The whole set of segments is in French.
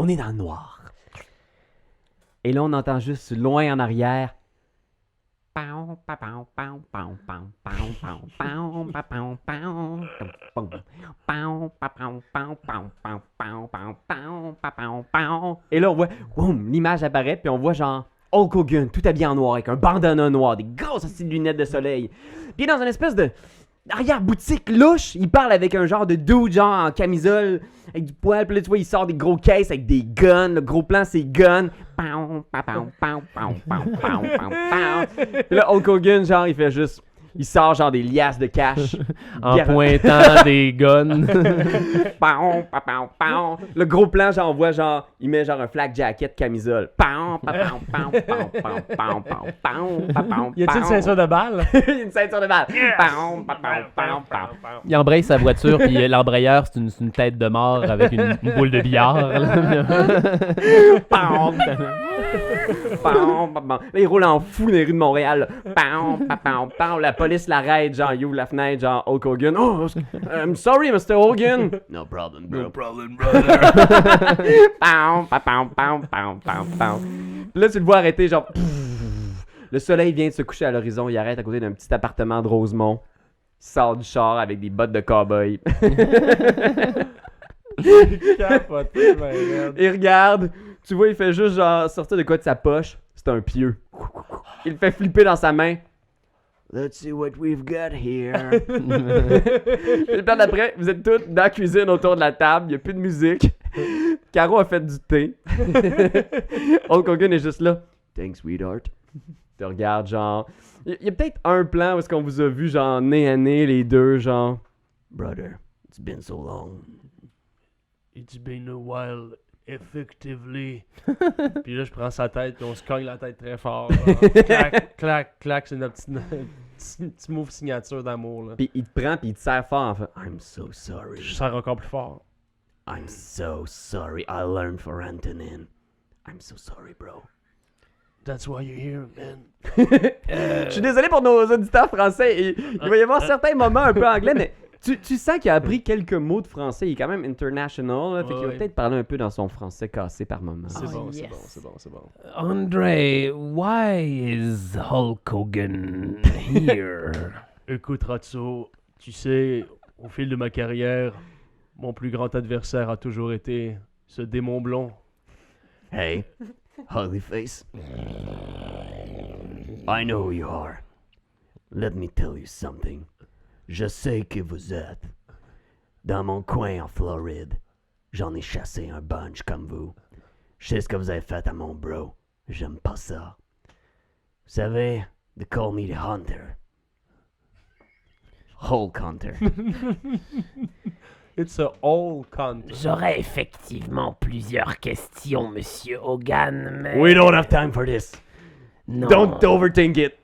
on est dans le noir. Et là, on entend juste loin en arrière. Et là, on voit, boum, l'image apparaît, puis on voit genre Hulk Hogan, tout habillé en noir, avec un bandana noir, des grosses lunettes de soleil. Puis dans une espèce de arrière-boutique louche, il parle avec un genre de dude, genre en camisole, avec du poil. Puis là, tu vois, il sort des gros caisses avec des guns. Le gros plan, c'est gun. Puis là, Hulk Hogan, genre, il fait juste... Il sort genre des liasses de cash. En pointant des guns. Le gros plan, genre, on voit genre, il met genre un flak jacket camisole. Y a-t-il une ceinture de balle? Une ceinture de balle. Il embraye sa voiture, puis l'embrayeur, c'est une tête de mort avec une boule de billard. Là, il roule en fou dans les rues de Montréal. La police l'arrête, genre, il ouvre la fenêtre, genre, Hulk Hogan. Oh, I'm sorry, Mr. Hogan. No problem, bro. No problem, brother. Là, tu le vois arrêter, genre... Le soleil vient de se coucher à l'horizon. Il arrête à côté d'un petit appartement de Rosemont. Il sort du char avec des bottes de cow-boy. Il regarde. Tu vois, il fait juste genre sortir de quoi de sa poche. C'est un pieu. Il le fait flipper dans sa main. Let's see what we've got here. Et le plan d'après, vous êtes tous dans la cuisine autour de la table. Il n'y a plus de musique. Caro a fait du thé. Hulk Hogan est juste là. Thanks, sweetheart. Tu regardes, genre. Il y a peut-être un plan où est-ce qu'on vous a vu, genre, nez à nez, les deux, genre. Brother, it's been so long. It's been a while, effectively. Puis là, je prends sa tête, puis on se cogne la tête très fort. Clac, clac, clac. C'est notre petit move signature d'amour, là. Puis il te prend, puis il te serre fort en fait. I'm so sorry. Je serre encore plus fort. I'm so sorry. I learned for Antonin. I'm so sorry, bro. That's why you're here, man. Je suis désolé pour nos auditeurs français. Il va y avoir certains moments un peu anglais, mais tu sens qu'il a appris quelques mots de français. Il est quand même international, là, fait qu'il va peut-être parler un peu dans son français cassé par moment. C'est bon, yes. c'est bon. André, why is Hulk Hogan here? Écoute, Ratso, tu sais, au fil de ma carrière, mon plus grand adversaire a toujours été ce démon blond. Hey, ugly face. I know who you are. Let me tell you something. Je sais que vous êtes. Dans mon coin en Floride, j'en ai chassé un bunch comme vous. Je sais ce que vous avez fait à mon bro. J'aime pas ça. Vous savez, they call me the Hunter. Hulk Hunter. It's a old country. J'aurais effectivement plusieurs questions, Monsieur Hogan, mais... We don't have time for this. Non, Don't overthink it.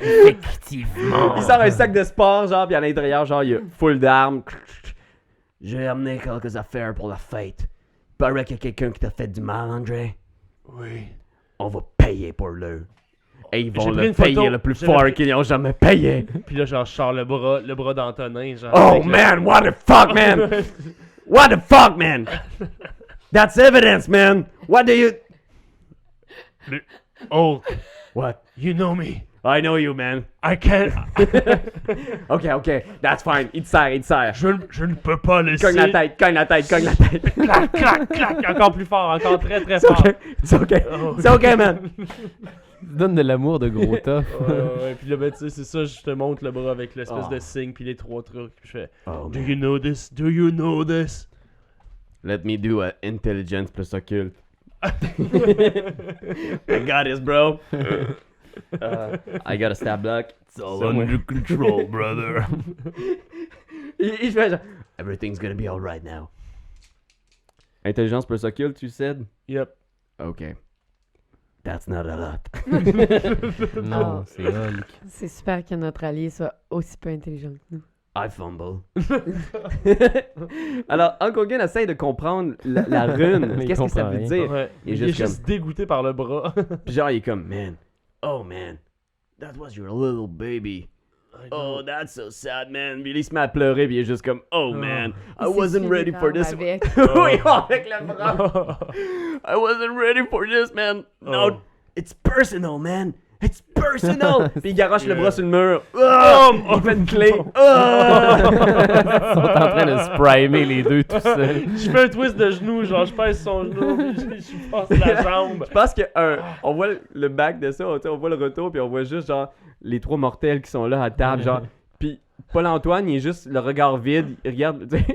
effectivement. Il sort un sac de sport, genre, puis à l'intérieur, genre, il y a full d'armes. J'ai amené quelques affaires pour la fête. Il paraît qu'il y a quelqu'un qui t'a fait du mal, André. Oui. On va payer pour le. Et ils vont J'ai pris le une photo. payer le plus J'ai fort pris- qu'ils n'ont jamais payé. Puis là, genre, je sors le bras d'Antonin, genre. Oh avec le- man, what the fuck, man? What the fuck, man? That's evidence, man. What do you... Oh, What? you know me. I know you, man. I can't. Ok, that's fine. Il te serre. Je ne peux pas laisser. Cogne la tête. Clac, clac, clac. Encore plus fort, encore très, très It's fort. okay. It's okay. Oh. It's okay, man. Donne de l'amour de gros tas. Ouais, puis là, ben, tu sais, c'est ça, je te montre le bras avec l'espèce Oh. de signe, puis les trois trucs. Puis je fais, Oh, Do man. you know this? Do you know this? Let me do a intelligence plus occulte. I got this, bro. I got a stab block. It's all Somewhere. under control, brother. Il fait genre, everything's gonna be alright now. Intelligence plus occulte, tu said? Yep. Okay. That's not a lot. Non, c'est Hulk. C'est super que notre allié soit aussi peu intelligent que nous. I fumble. Alors, Hulk Hogan essaye de comprendre la rune. Mais il Qu'est-ce que ça comprend veut rien. dire? Ouais. Il est Il est juste juste dégoûté par le bras. Puis genre, il est comme, man. Oh, man. That was your little baby. Oh, that's so sad, man. Puis il se met à pleurer, puis il est juste comme, oh, man, I wasn't ready for this. Avec. Oui, avec le bras. I wasn't ready for this, man. No, Oh. it's personal, man. It's personal. Puis il garoche le bras sur le mur. Il fait une clé. Ils sont en train de sprayer les deux tout seuls. Je fais un twist de genou, genre je pèse son genou, puis je passe la jambe. Je pense que on voit le back de ça, on voit le retour, puis on voit juste genre les trois mortels qui sont là à table, genre. Puis Paul-Antoine, il est juste le regard vide, il regarde, tu sais.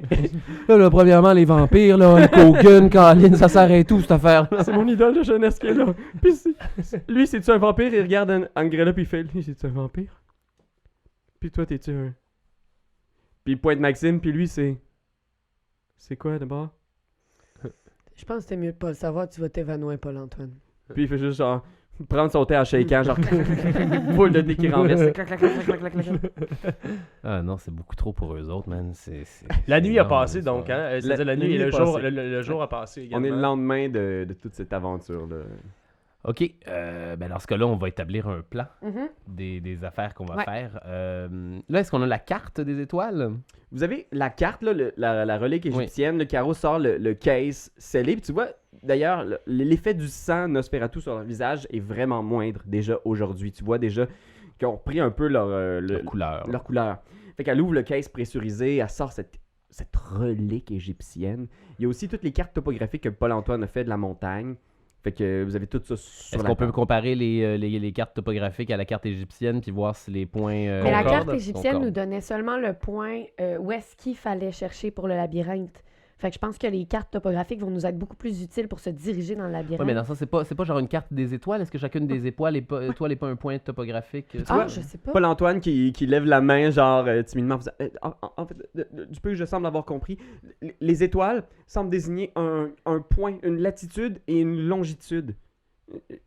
Là, premièrement, les vampires, là, Hulk Hogan, Colin, ça s'arrête tout, cette affaire-là. C'est mon idole de jeunesse qui est là. Puis lui, c'est-tu un vampire? Il regarde Angrella, puis il fait, lui, c'est-tu un vampire? Puis toi, t'es-tu un... Puis il pointe Maxime, puis lui, c'est... C'est quoi, d'abord? Je pense que c'était mieux de pas le savoir, tu vas t'évanouir, Paul-Antoine. Puis il fait juste genre... Prendre son thé en shakeant, genre... Boule de thé qui renverse. Clac, clac, clac, clac, clac, clac. Ah non, c'est beaucoup trop pour eux autres, man. La nuit a énorme, passé ça. donc, hein? C'est-à-dire la nuit et est le jour, passée. le jour a passé également. On est le lendemain de toute cette aventure-là. OK. Dans ce cas-là, on va établir un plan Mhm. des affaires qu'on va Ouais. faire. Là, est-ce qu'on a la carte des étoiles? Vous avez la carte, là, la relique égyptienne. Le carreau sort le case scellé. Puis tu vois, d'ailleurs, l'effet du sang Nosferatu sur leur visage est vraiment moindre déjà aujourd'hui. Tu vois déjà qu'ils ont repris un peu leur Couleur. leur couleur. Fait qu'elle ouvre le case pressurisé, elle sort cette relique égyptienne. Il y a aussi toutes les cartes topographiques que Paul-Antoine a fait de la montagne. Fait que vous avez tout ça sur Est-ce la qu'on peut table. comparer les cartes topographiques à la carte égyptienne puis voir si les points Mais la Concorde. carte égyptienne Concorde. nous donnait seulement le point où est-ce qu'il fallait chercher pour le labyrinthe. Fait que je pense que les cartes topographiques vont nous être beaucoup plus utiles pour se diriger dans le labyrinthe. Ouais, mais dans ça, c'est pas genre une carte des étoiles. Est-ce que chacune des étoiles est pas un point topographique? Ah, je sais pas. Paul-Antoine qui lève la main, genre timidement, en faisant, en fait, du peu que je semble avoir compris, les étoiles semblent désigner un point, une latitude et une longitude.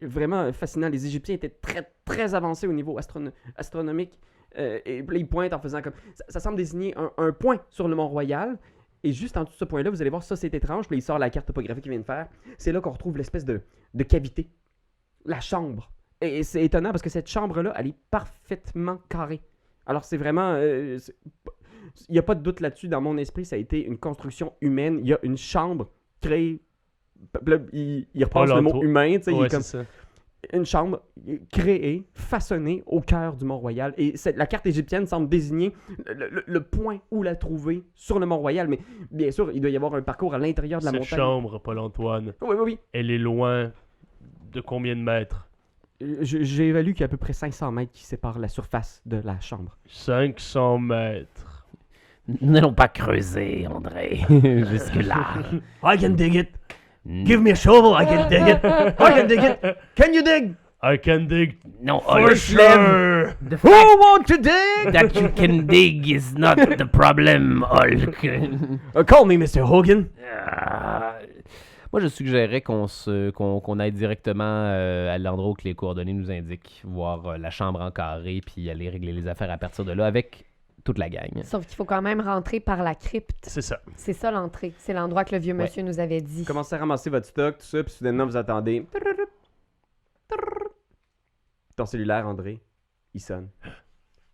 Vraiment fascinant. Les Égyptiens étaient très, très avancés au niveau astronomique. Et puis là, ils pointent en faisant comme... Ça semble désigner un point sur le Mont-Royal. Et juste en dessous de ce point-là, vous allez voir, ça c'est étrange. Puis là, il sort la carte topographique qu'il vient de faire. C'est là qu'on retrouve l'espèce de cavité. La chambre. Et c'est étonnant parce que cette chambre-là, elle est parfaitement carrée. Alors c'est vraiment... il n'y a pas de doute là-dessus. Dans mon esprit, ça a été une construction humaine. Il y a une chambre créée... Là, il repasse le mot humain. Tu sais, il Ouais, est comme c'est ça. une chambre créée, façonnée au cœur du Mont-Royal. Et la carte égyptienne semble désigner le point où la trouver sur le Mont-Royal. Mais bien sûr, il doit y avoir un parcours à l'intérieur de la Cette montagne. chambre, Paul-Antoine, Oui, oui, oui. elle est loin de combien de mètres? J'ai évalué qu'il y a à peu près 500 mètres qui séparent la surface de la chambre. 500 mètres. Nous n'allons pas creuser, André, jusque-là. I can dig it. Give me a shovel, I can dig it. I can dig it. Can you dig? I can dig Non, for Hulk, sure. the Who fact want to dig? that you can dig is not the problem, Hulk. Call me Mr. Hogan. Moi, je suggérerais qu'on aille directement à l'endroit que les coordonnées nous indiquent, voir la chambre en carré, puis aller régler les affaires à partir de là avec toute la gang. Sauf qu'il faut quand même rentrer par la crypte. C'est ça. C'est ça l'entrée. C'est l'endroit que le vieux monsieur nous avait dit. Commencez à ramasser votre stock, tout ça, puis soudainement vous attendez. Ton cellulaire, André, il sonne.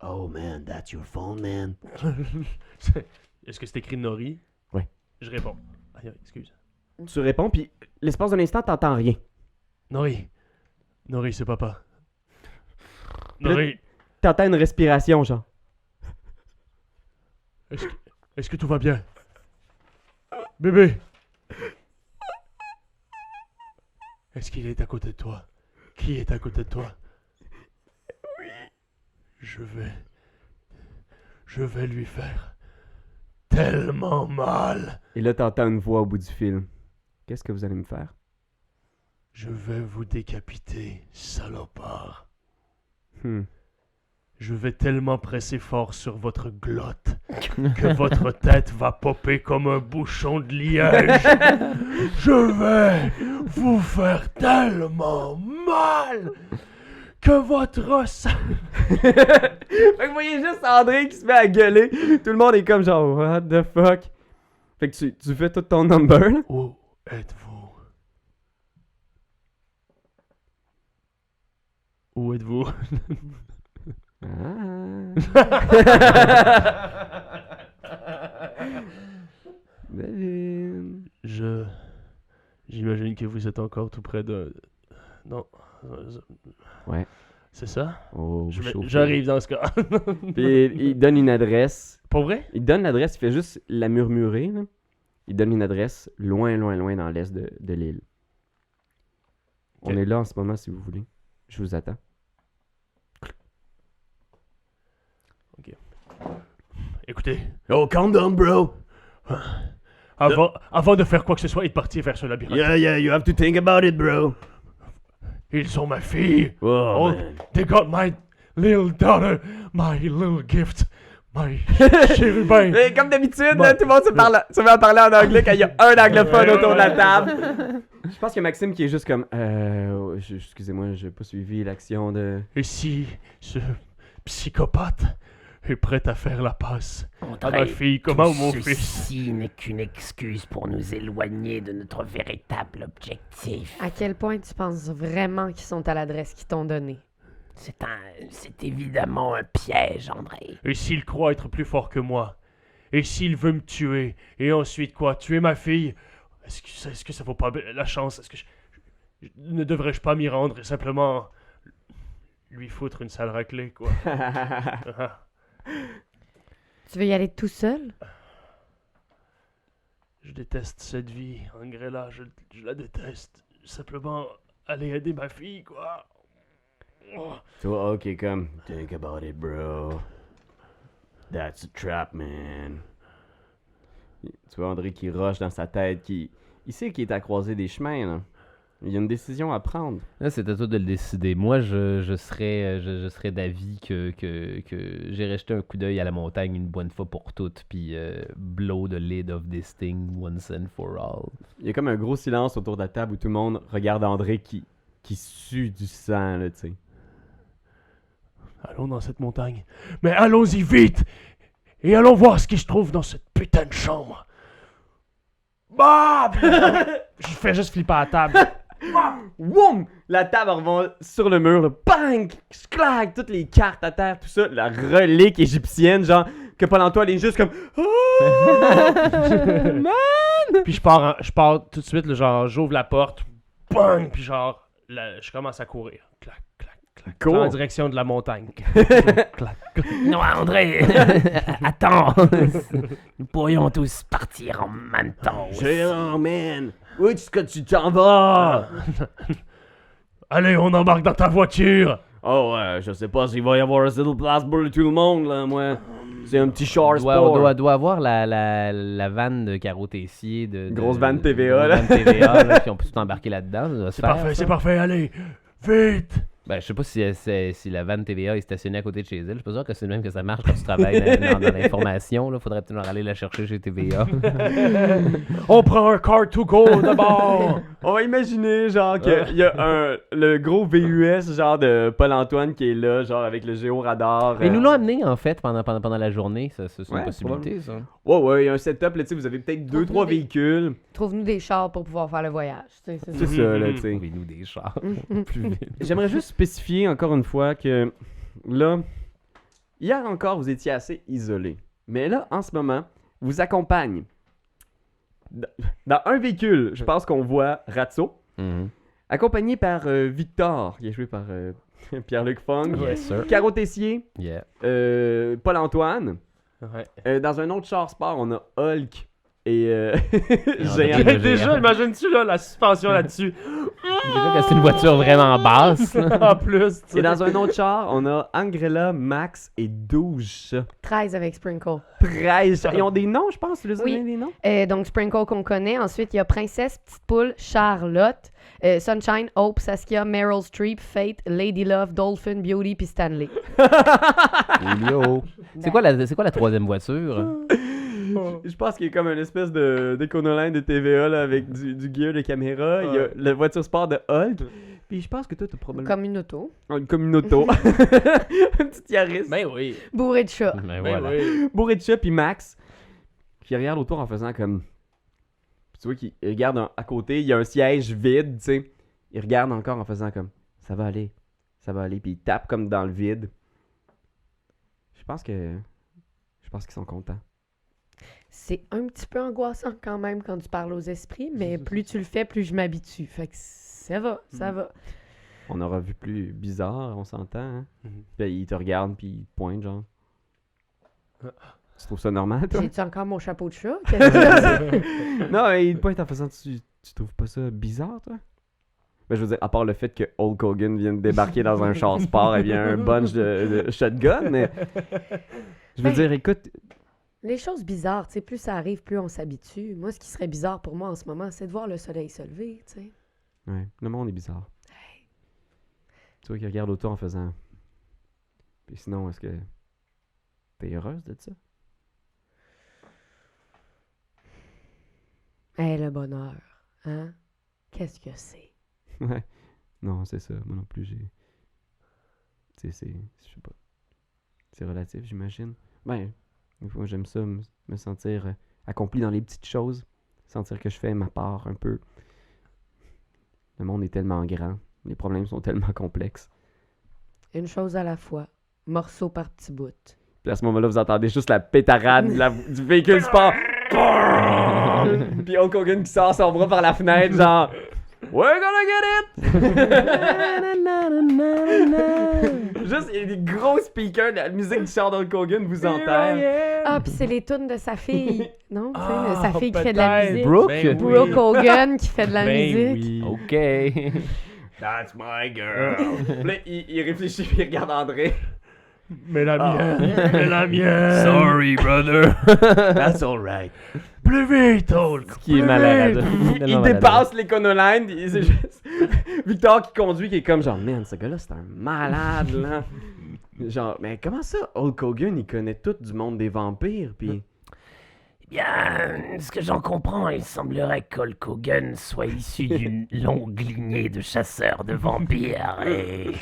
Oh man, that's your phone, man. Est-ce que c'est écrit Nori? Ouais. Je réponds. Aïe, excuse. Tu réponds, puis l'espace d'un instant, t'entends rien. Nori. Nori, c'est papa. Puis là, Nori, T'entends une respiration, genre. est-ce que tout va bien? Bébé! Est-ce qu'il est à côté de toi? Qui est à côté de toi? Oui. Je vais lui faire tellement mal. Et là, t'entends une voix au bout du fil. Qu'est-ce que vous allez me faire? Je vais vous décapiter, salopard. Je vais tellement presser fort sur votre glotte que votre tête va popper comme un bouchon de liège. Je vais vous faire tellement mal que votre os... Fait que vous voyez juste André qui se met à gueuler. Tout le monde est comme genre, what the fuck? Fait que tu fais tout ton number, là. Où êtes-vous? Où êtes-vous? Ah. Devine. J'imagine que vous êtes encore tout près de... Non. Ouais. C'est ça? Oh, vous chauffez. J'arrive dans ce cas. Puis il donne une adresse. Pour vrai? Il donne l'adresse, il fait juste la murmurer. Là. Il donne une adresse loin, loin, loin dans l'est de l'île. Ok. On est là en ce moment si vous voulez. Je vous attends. Écoutez, Oh, calm down, bro. avant de faire quoi que ce soit et de partir vers ce labyrinthe, Yeah, you have to think about it, bro. ils sont ma fille. Oh, Oh, man. they got my little daughter, my little gift, my chérubin. Et comme d'habitude, Bon. là, tout le monde se met à parler en anglais quand il y a un anglophone autour de la table. Je pense qu'il y a Maxime qui est juste comme excusez-moi, j'ai pas suivi l'action de... Et si ce psychopathe est prêt à faire la passe à ma fille, comment mon fils? Ceci n'est qu'une excuse pour nous éloigner de notre véritable objectif. À quel point tu penses vraiment qu'ils sont à l'adresse qu'ils t'ont donnée? C'est évidemment un piège, André. Et s'il croit être plus fort que moi? Et s'il veut me tuer? Et ensuite quoi? Tuer ma fille? Est-ce que ça vaut pas la chance? Est-ce que ne devrais-je pas m'y rendre et simplement lui foutre une sale raclée, quoi? Tu veux y aller tout seul? Je déteste cette vie, Angrella, je la déteste. Simplement aller aider ma fille, quoi. Oh. Toi, ok, comme... Think about it, bro. That's a trap, man. Tu vois André qui rush dans sa tête, il sait qu'il est à croiser des chemins, là. Il y a une décision à prendre. Là, c'est à toi de le décider. Moi, je serais d'avis que j'irais jeter un coup d'œil à la montagne une bonne fois pour toutes, puis blow the lid of this thing once and for all. Il y a comme un gros silence autour de la table où tout le monde regarde André qui sue du sang, là, tu sais. Allons dans cette montagne. Mais allons-y vite! Et allons voir ce qui se trouve dans cette putain de chambre. Bah! Je fais juste flipper à la table. Woum! La table revient sur le mur, là. Bang! Clac! Toutes les cartes à terre, tout ça. La relique égyptienne, genre, que Paul-Antoine est juste comme... Puis je pars tout de suite, là, genre, j'ouvre la porte. Bang! Puis genre, je commence à courir. Clac, clac, clac. Cool. En direction de la montagne. Clac, clac. Non, André! Attends! Nous pourrions tous partir en même temps. Géant, man! Où est-ce que tu t'en vas? Allez, on embarque dans ta voiture! Oh, ouais, je sais pas s'il va y avoir assez de place pour tout le monde, là, moi. C'est un petit char sport. On doit avoir la vanne de Caro Tessier. Grosse vanne TVA, là. Vanne TVA, là, puis on peut tout embarquer là-dedans. Ça doit se C'est faire, parfait, ça. c'est parfait, allez! Vite! Ben, je sais pas si la vanne TVA est stationnée à côté de chez elle. Je suis pas sûr que c'est le même que ça marche quand tu travailles dans l'information. Là. Faudrait peut-être aller la chercher chez TVA. On prend un car to go d'abord! On va imaginer, genre, qu'il y a le gros VUS, genre, de Paul-Antoine qui est là, genre, avec le géoradar. Mais ils nous l'ont amené, en fait, pendant la journée. C'est une Ouais, possibilité, ça. Ouais, il y a un setup, là, tu sais, vous avez peut-être 2-3 véhicules. Trouve-nous des chars pour pouvoir faire le voyage. C'est C'est ça, là, tu sais. Trouvez-nous des chars. Plus vite. J'aimerais juste spécifier encore une fois que là, hier encore, vous étiez assez isolé. Mais là, en ce moment, vous accompagne dans un véhicule. Je pense qu'on voit Ratso, Mhm. accompagné par Victor, qui est joué par Pierre-Luc Fong, Yes, sir. Caro Tessier, Yeah. Paul-Antoine. Ouais. Dans un autre char sport, on a Hulk et Géant. Géant. Déjà, imagine-tu là, la suspension là-dessus? Déjà que c'est une voiture vraiment basse. En plus, tu sais. Et dans un autre char, on a Angrella, Max et 12 chats. 13 avec Sprinkle. 13 chats. Ils ont des noms, je pense. Tu les as Oui. donné des noms? Donc, Sprinkle qu'on connaît. Ensuite, il y a Princesse, Petite Poule, Charlotte, Sunshine, Hope, Saskia, Meryl Streep, Fate, Lady Love, Dolphin, Beauty puis Stanley. Julio. C'est quoi la troisième voiture? Je pense qu'il y a comme une espèce d'éconoline de TVA là, avec du gear de caméra. Il y a la voiture sport de Hulk. Puis je pense que toi, t'as probablement Comme une auto. une auto. Une petite Yaris. Ben oui. Bourré de chats. Ben Ben voilà. oui. Bourré de chat, puis Max. Qui regarde autour en faisant comme... Puis tu vois qu'il regarde à côté, il y a un siège vide, tu sais. Il regarde encore en faisant comme... Ça va aller. Puis il tape comme dans le vide. Je pense qu'ils sont contents. C'est un petit peu angoissant quand même quand tu parles aux esprits, mais plus tu le fais, plus je m'habitue. Fait que ça va, ça va. On aura vu plus bizarre, on s'entend, hein? Mhm. Puis ils te regardent, puis ils te pointent, genre. Tu trouves ça normal, toi? J'ai-tu encore mon chapeau de chat? Qu'est-ce que c'est? Non, mais ils te pointent en faisant... Tu trouves pas ça bizarre, toi? Ben, je veux dire, à part le fait que Hulk Hogan vienne débarquer dans un char sport et bien un bunch de shotgun, mais... Je veux Ben, dire, écoute... Les choses bizarres, tu sais, plus ça arrive, plus on s'habitue. Moi, ce qui serait bizarre pour moi en ce moment, c'est de voir le soleil se lever, tu sais. Ouais, le monde est bizarre. Tu vois qu'ils regardent autour en faisant... Puis sinon, est-ce que... T'es heureuse de ça? Le bonheur, hein? Qu'est-ce que c'est? Ouais. Non, c'est ça. Moi non plus, j'ai... Tu sais, je sais pas. C'est relatif, j'imagine. Ben, des fois, j'aime ça, me sentir accompli dans les petites choses. Sentir que je fais ma part un peu. Le monde est tellement grand. Les problèmes sont tellement complexes. Une chose à la fois, morceau par petit bout. Puis à ce moment-là, vous entendez juste la pétarade du véhicule sport. Puis Hulk Hogan qui sort son bras par la fenêtre, genre... We're gonna get it! Juste, il y a des gros speakers, la musique du char d'Hulk Hogan vous enterre. Ah, puis c'est les tunes de sa fille, non? Tu sais, Ah, sa fille qui fait de la peut-être. musique. Brooke? Ben oui. Brooke Hogan qui fait de la Ben musique. oui. OK. That's my girl. Puis là, il réfléchit puis il regarde André. Mais la mienne. Mais la mienne. Sorry, brother. That's alright. Plus vite, Hulk. Qui est plus malade. vite. Il dépasse l'Econoline. C'est juste Victor qui conduit qui est comme genre, man, ce gars-là, c'est un malade, là. Genre, mais comment ça, Hulk Hogan, il connaît tout du monde des vampires, puis... Eh bien, ce que j'en comprends, il semblerait qu'Hulk Hogan soit issu d'une longue lignée de chasseurs de vampires et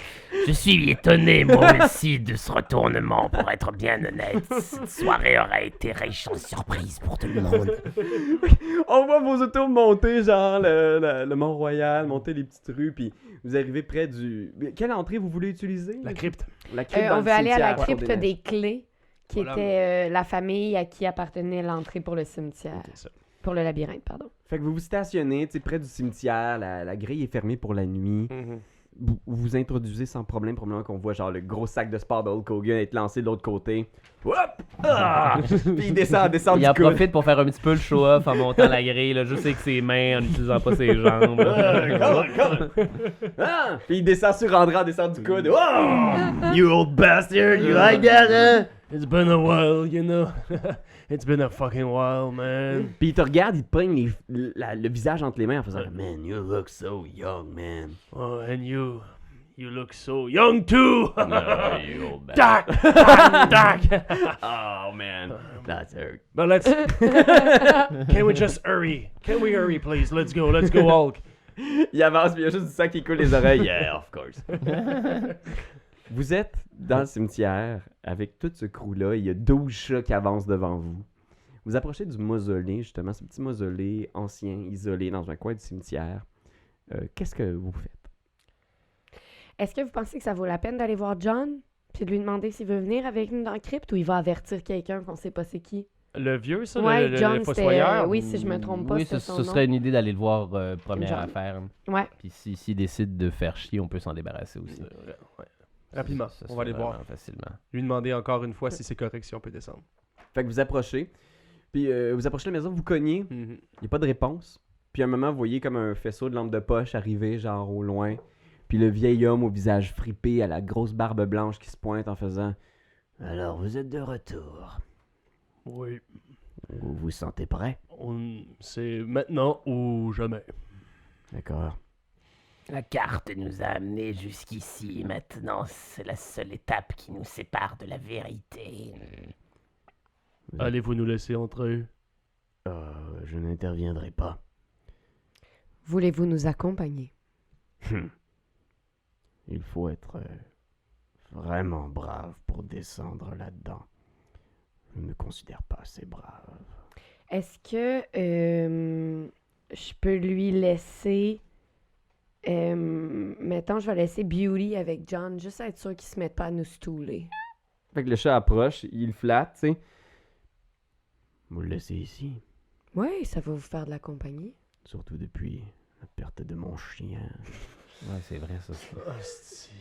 je suis étonné moi aussi de ce retournement pour être bien honnête. Cette soirée aurait été riche en surprises pour tout le monde. On voit vos autos monter, genre, le Mont-Royal, monter les petites rues, puis vous arrivez près du... Quelle entrée vous voulez utiliser? La crypte. La crypte dans On le veut aller à la cimetière, crypte Cour des clés, qui Voilà. était la famille à qui appartenait l'entrée pour le cimetière. C'est ça. Pour le labyrinthe, pardon. Fait que vous vous stationnez, tu sais, près du cimetière, la grille est fermée pour la nuit. Vous vous introduisez sans problème, probablement qu'on voit genre le gros sac de sport de Hulk Hogan être lancé de l'autre côté. Hop! Ah! Puis il descend Il du en coude. profite pour faire un petit peu le show-off en montant la grille, là, juste avec ses mains, en n'utilisant pas ses jambes. Ah! Puis il descend sur André en descend du coude. Oh! You old bastard, you like that, hein? It's been a while, you know. It's been a fucking while, man. Puis il te regarde, il te pogne le visage entre les mains en faisant Man, you look so young, man. Oh, and you look so young too. You old bastard. Doc, Doc. Oh, man. That's hurt. But let's. Can we just hurry? Can we hurry, please? Let's go, Hulk. Il avance, puis il y a juste du sang qui coule les oreilles. Yeah, of course. Vous êtes dans le cimetière avec tout ce crew-là. Il y a 12 chats qui avancent devant vous. Vous approchez du mausolée, justement, ce petit mausolée ancien, isolé dans un coin du cimetière. Qu'est-ce que vous faites? Est-ce que vous pensez que ça vaut la peine d'aller voir John? Puis de lui demander s'il veut venir avec nous dans la crypte ou il va avertir quelqu'un qu'on sait pas c'est qui? Le vieux, ça, Ouais, le John, fossoyeur. oui, si je me trompe pas, Oui, c'est ce son serait nom. une idée d'aller le voir première John. affaire. Ouais. Puis s'il décide de faire chier, on peut s'en débarrasser aussi. Ouais. Rapidement, Ça on va aller serait voir. vraiment facilement. Lui demander encore une fois si c'est correct, si on peut descendre. Fait que vous approchez. Puis vous approchez la maison, vous cognez. Il n'y a pas de réponse. Puis à un moment, vous voyez comme un faisceau de lampe de poche arriver, genre au loin. Puis le vieil homme au visage fripé, à la grosse barbe blanche qui se pointe en faisant « Alors, vous êtes de retour. Oui. Vous vous sentez prêt? C'est maintenant ou jamais. » D'accord. La carte nous a amenés jusqu'ici. Maintenant, c'est la seule étape qui nous sépare de la vérité. Allez-vous nous laisser entrer? Je n'interviendrai pas. Voulez-vous nous accompagner? Il faut être vraiment brave pour descendre là-dedans. Je ne me considère pas assez brave. Est-ce que je peux lui laisser... mettons, je vais laisser Beauty avec John, juste à être sûr qu'il se mette pas à nous stouler. Fait que le chat approche, il le flatte, tu sais. Vous le laissez ici, Ouais, ça va vous faire de la compagnie. surtout depuis la perte de mon chien. Ouais, c'est vrai, ça. Hostie.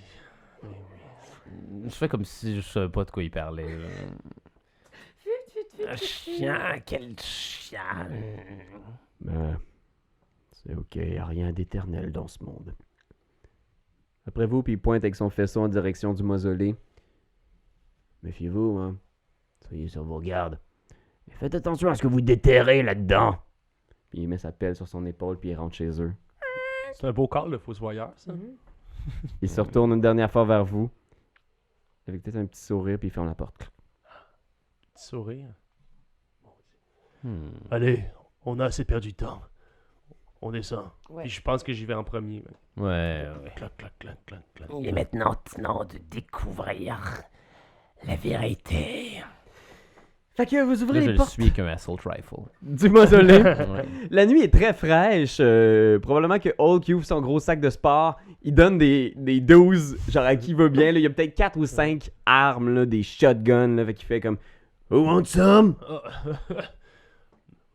Je fais comme si je savais pas de quoi il parlait. là. Un chien, quel chien. Ben, c'est ok, y a rien d'éternel dans ce monde. Après vous, puis il pointe avec son faisceau en direction du mausolée. Méfiez-vous, hein. Soyez sur vos gardes. Et faites attention à ce que vous déterrez là-dedans. Puis il met sa pelle sur son épaule, puis il rentre chez eux. C'est un beau corps, le fossoyeur, ça. Mhm. Il se retourne une dernière fois vers vous. Avec peut-être un petit sourire, puis il ferme la porte. Petit sourire. Hmm. Allez, on a assez perdu de temps. On descend. Ouais. Puis je pense que j'y vais en premier. Ouais. Clac, clac, clac, clac, clac. Il est maintenant temps de découvrir la vérité. Fait que vous Là, ouvrez je les le portes suis avec un assault rifle. du mausolée. Ouais. La nuit est très fraîche. Probablement que Hulk ouvre son gros sac de sport. Il donne des 12, genre à qui va bien. Là. Il y a peut-être 4 ou 5 armes, là, des shotguns. Là, fait qu'il fait comme Who wants some?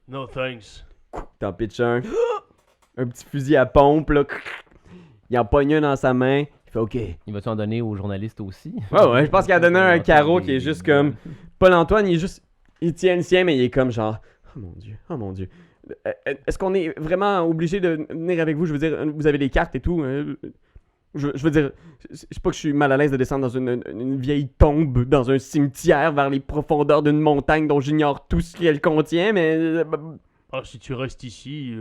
No thanks. T'en pitches un. Un petit fusil à pompe. Là. Il en pogne un dans sa main. Il fait OK. Il va-tu en donner aux journalistes aussi? Ouais, je pense qu'il a donné un carreau qui est juste comme. Paul-Antoine, il est juste. Il tient le sien, mais il est comme genre. Oh mon Dieu. Est-ce qu'on est vraiment obligé de venir avec vous? Je veux dire, vous avez des cartes et tout. Je veux dire, je sais pas que je suis mal à l'aise de descendre dans une vieille tombe, dans un cimetière, vers les profondeurs d'une montagne dont j'ignore tout ce qu'elle contient, mais. Ah, si tu restes ici,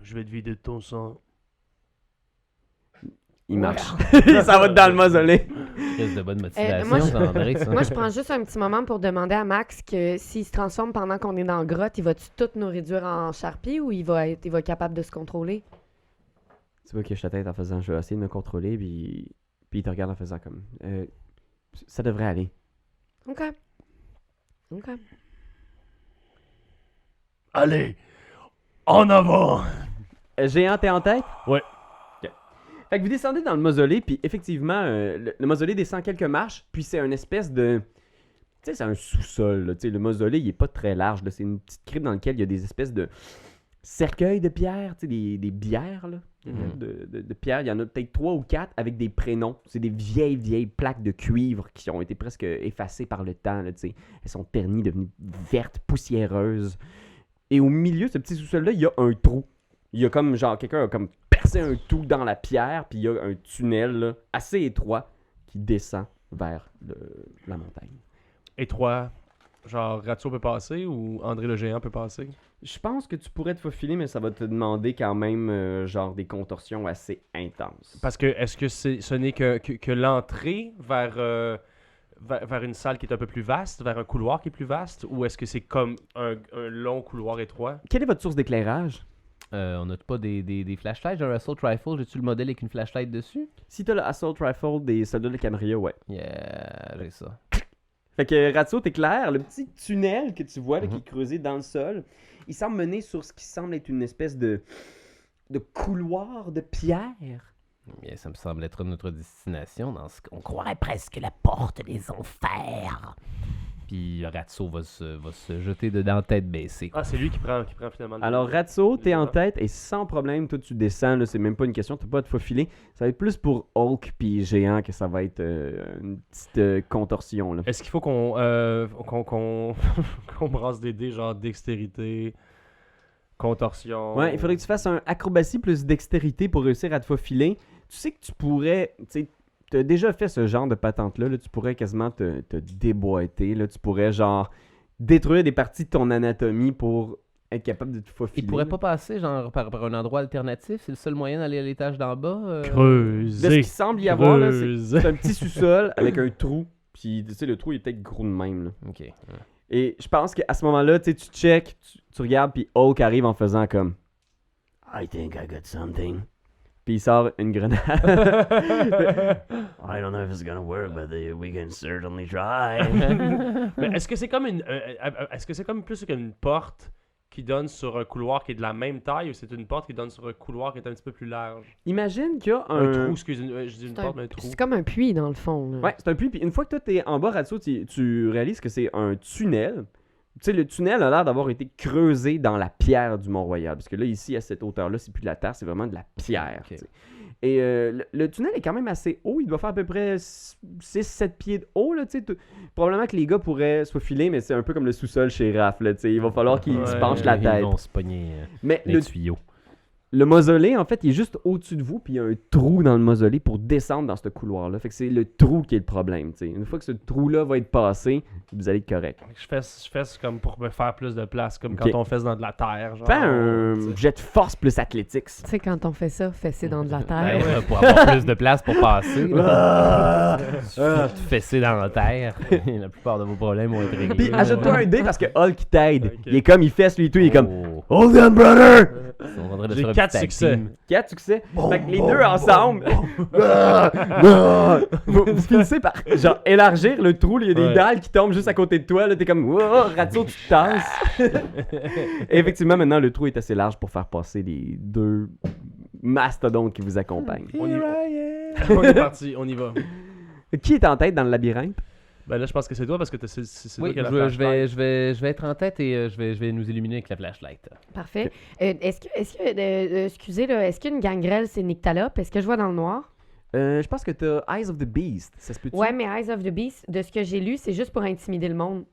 je vais te vider de ton sang. Il marche. Il s'en va dans le mausolée. Crise de bonne motivation, moi, je- ça, André, ça. Moi, je prends juste un petit moment pour demander à Max que s'il se transforme pendant qu'on est dans la grotte, il va-tu tout nous réduire en charpie ou il va être capable de se contrôler? Tu vois qu'il hoche la tête en faisant je vais essayer de me contrôler, puis il te regarde en faisant comme ça devrait aller. OK. OK. Allez, en avant! Géant, t'es en tête? Ouais. Ok. Fait que vous descendez dans le mausolée, puis effectivement, le mausolée descend quelques marches, puis c'est une espèce de. Tu sais, c'est un sous-sol, là. Tu sais, le mausolée, il est pas très large, là. C'est une petite crypte dans laquelle il y a des espèces de cercueils de pierre, tu sais, des bières, là. De pierre. Il y en a peut-être 3 ou 4 avec des prénoms. C'est des vieilles plaques de cuivre qui ont été presque effacées par le temps, là, tu sais. Elles sont ternies, devenues vertes, poussiéreuses. Et au milieu de ce petit sous-sol-là, il y a un trou. Il y a comme, genre, quelqu'un a comme percé un trou dans la pierre, puis il y a un tunnel là, assez étroit qui descend vers la montagne. Étroit. Genre, Ratio peut passer ou André le géant peut passer? Je pense que tu pourrais te faufiler, mais ça va te demander quand même, genre, des contorsions assez intenses. Parce que est-ce que ce n'est que l'entrée vers une salle qui est un peu plus vaste, vers un couloir qui est plus vaste, ou est-ce que c'est comme un long couloir étroit? Quelle est votre source d'éclairage? On n'a pas des flashlights? J'ai un assault rifle, j'ai-tu le modèle avec une flashlight dessus? Si t'as le Assault Rifle des soldats de Camarillo, ouais. Yeah, j'ai ça. Fait que Ratio, t'éclaire, le petit tunnel que tu vois là, qui Mhm. est creusé dans le sol, il semble mener sur ce qui semble être une espèce de couloir de pierre. Bien, ça me semble être notre destination dans ce On croirait presque la porte des enfers. Puis Ratso va se jeter dedans tête baissée. Ah, c'est lui qui prend finalement le... Alors Ratso, t'es en tête et sans problème, toi tu descends, là, c'est même pas une question, t'as pas à te faufiler. Ça va être plus pour Hulk puis Géant que ça va être une petite contorsion. Là. Est-ce qu'il faut qu'on qu'on brasse des dés, genre dextérité, contorsion? Ouais, il faudrait que tu fasses un acrobatie plus dextérité pour réussir à te faufiler. Tu sais que tu pourrais, tu sais, t'as déjà fait ce genre de patente-là, là, tu pourrais quasiment te déboîter, là, tu pourrais genre détruire des parties de ton anatomie pour être capable de te faufiler. Il pourrait là. pas passer genre par un endroit alternatif? C'est le seul moyen d'aller à l'étage d'en bas? De ce Creuser. qui semble y avoir, là, c'est Creuser. un petit sous-sol avec un trou, puis tu sais, le trou il est peut-être gros de même, là. Ok. Et je pense qu'à ce moment-là, tu sais, tu check, tu regardes, puis Hulk arrive en faisant comme I think I got something. Puis il sort une grenade. I don't know if it's gonna work, but we can certainly try. Mais est-ce que c'est comme est-ce que c'est comme plus qu'une porte qui donne sur un couloir qui est de la même taille ou c'est une porte qui donne sur un couloir qui est un petit peu plus large? Imagine qu'il y a Un trou, excusez-moi, je dis une C'est porte, mais un trou. C'est comme un puits, dans le fond. Là. Ouais, c'est un puits. Puis une fois que toi, t'es en bas, Ratso, tu réalises que c'est un tunnel. Tu sais, le tunnel a l'air d'avoir été creusé dans la pierre du Mont-Royal. Parce que là, ici, à cette hauteur-là, c'est plus de la terre, c'est vraiment de la pierre. Ok. tu sais. Et le tunnel est quand même assez haut. Il doit faire à peu près 6-7 pieds de haut. Là, tu sais. Probablement que les gars pourraient se faufiler, mais c'est un peu comme le sous-sol chez Raph. Là, tu sais. Il va falloir qu'ils se Ouais, penchent la tête. Ils vont se pogner Mais les tuyaux. le mausolée, en fait, il est juste au-dessus de vous, puis il y a un trou dans le mausolée pour descendre dans ce couloir-là. Fait que c'est le trou qui est le problème, tu sais. Une fois que ce trou-là va être passé, vous allez être correct. Je fais comme pour me faire plus de place, comme Ok. quand on fait dans de la terre. Genre, Fais un tu sais. jet de force plus athletics. Tu sais, quand on fait ça, fesser dans de la Ben, terre. pour avoir plus de place pour passer. là. Ah! Fesser dans la terre. La plupart de vos problèmes vont être réglés. Puis ajoute-toi un dé parce que Hulk t'aide. Ok. Il est comme, il fesse lui tout, il est comme Oh. Hold on, brother! Ils sont en train de J'ai faire un 4 petit tag succès. team. 4 succès. Fait que les deux ensemble, vous finissez par genre élargir le trou. Il y a des Ouais. dalles qui tombent juste à côté de toi. Là, t'es comme, wow, Ratso, tu te tasses. Et effectivement, maintenant, le trou est assez large pour faire passer les deux mastodontes qui vous accompagnent. On est parti, on y va. Qui est en tête dans le labyrinthe? Ben là, je pense que c'est toi parce que c'est Oui, toi qui as la flashlight. je vais être en tête et je vais nous illuminer avec la flashlight. Parfait. Excusez, là, est-ce qu'une gangrel, c'est Nyctalope? Est-ce que je vois dans le noir? Je pense que t'as Eyes of the Beast. Ça se peut-tu? Ouais, mais Eyes of the Beast, de ce que j'ai lu, c'est juste pour intimider le monde.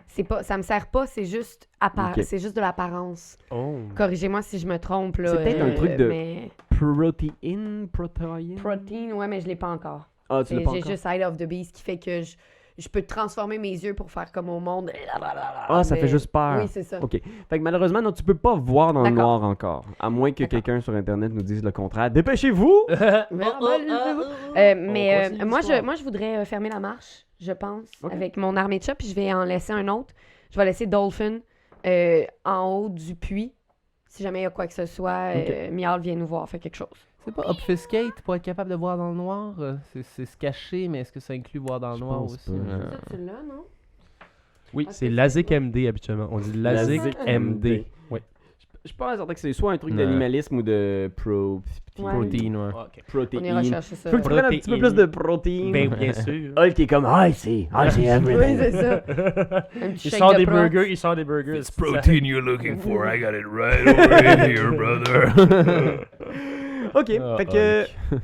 C'est pas, ça me sert pas, c'est juste, Ok. c'est juste de l'apparence. Oh. Corrigez-moi si je me trompe. Là, C'est peut-être un truc de- Mais... Protein? Protein, ouais, mais je l'ai pas encore. Ah, tu l'as J'ai pas encore? juste Eye of the Beast qui fait que je peux transformer mes yeux pour faire comme au monde. Ah, ça Mais- fait juste peur. Oui, c'est ça. Ok. Fait que malheureusement, non, tu peux pas voir dans le D'accord. noir encore. À moins que D'accord. quelqu'un sur Internet nous dise le contraire. Dépêchez-vous! Mais continue moi, l'histoire. moi, je voudrais fermer la marche, je pense, Ok. avec mon armée de chat, puis je vais en laisser un autre. Je vais laisser Dolphin en haut du puits. Si jamais il y a quoi que ce soit, Mial vient nous voir, fait quelque chose. C'est pas obfuscate pour être capable de voir dans le noir? C'est se cacher, mais est-ce que ça inclut voir dans le Je noir pense aussi? pas. Ça, tu l'as, non? Oui, Ah, c'est c'est LASIK MD habituellement. On dit LASIK LASIK MD. Oui. Je suis pas certain que c'est soit un truc Non. d'animalisme ou de Ouais. Protein, ouais. Ok. On protéine. ira chercher ça. Faut que tu prennes un petit peu plus de protéines. Ben, bien sûr. Hulk est comme, I see Oui, everything. c'est ça. Un petit Il shake sort de des prot. burgers, il sort des burgers. It's protein you're looking for. I got it right over in here, brother. Ok, Ah, fait que Hulk.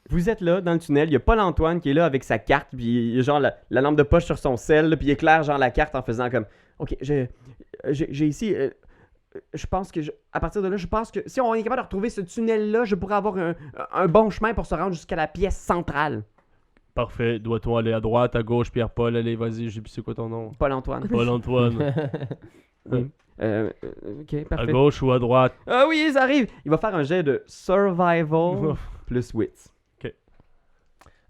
vous êtes là dans le tunnel. Il y a Paul Antoine qui est là avec sa carte, puis il y a genre la lampe de poche sur son sel, là, puis il éclaire genre la carte en faisant comme, ok, j'ai ici. Je pense que à partir de là, je pense que si on est capable de retrouver ce tunnel-là, je pourrais avoir un bon chemin pour se rendre jusqu'à la pièce centrale. Parfait. Doit-on aller à droite, à gauche, Pierre-Paul? Allez, vas-y, je sais plus c'est quoi ton nom. Paul Antoine. Paul-Antoine. Ok, À parfait. gauche ou à droite? Ah oui, ça arrive. Il va faire un jet de survival plus wits.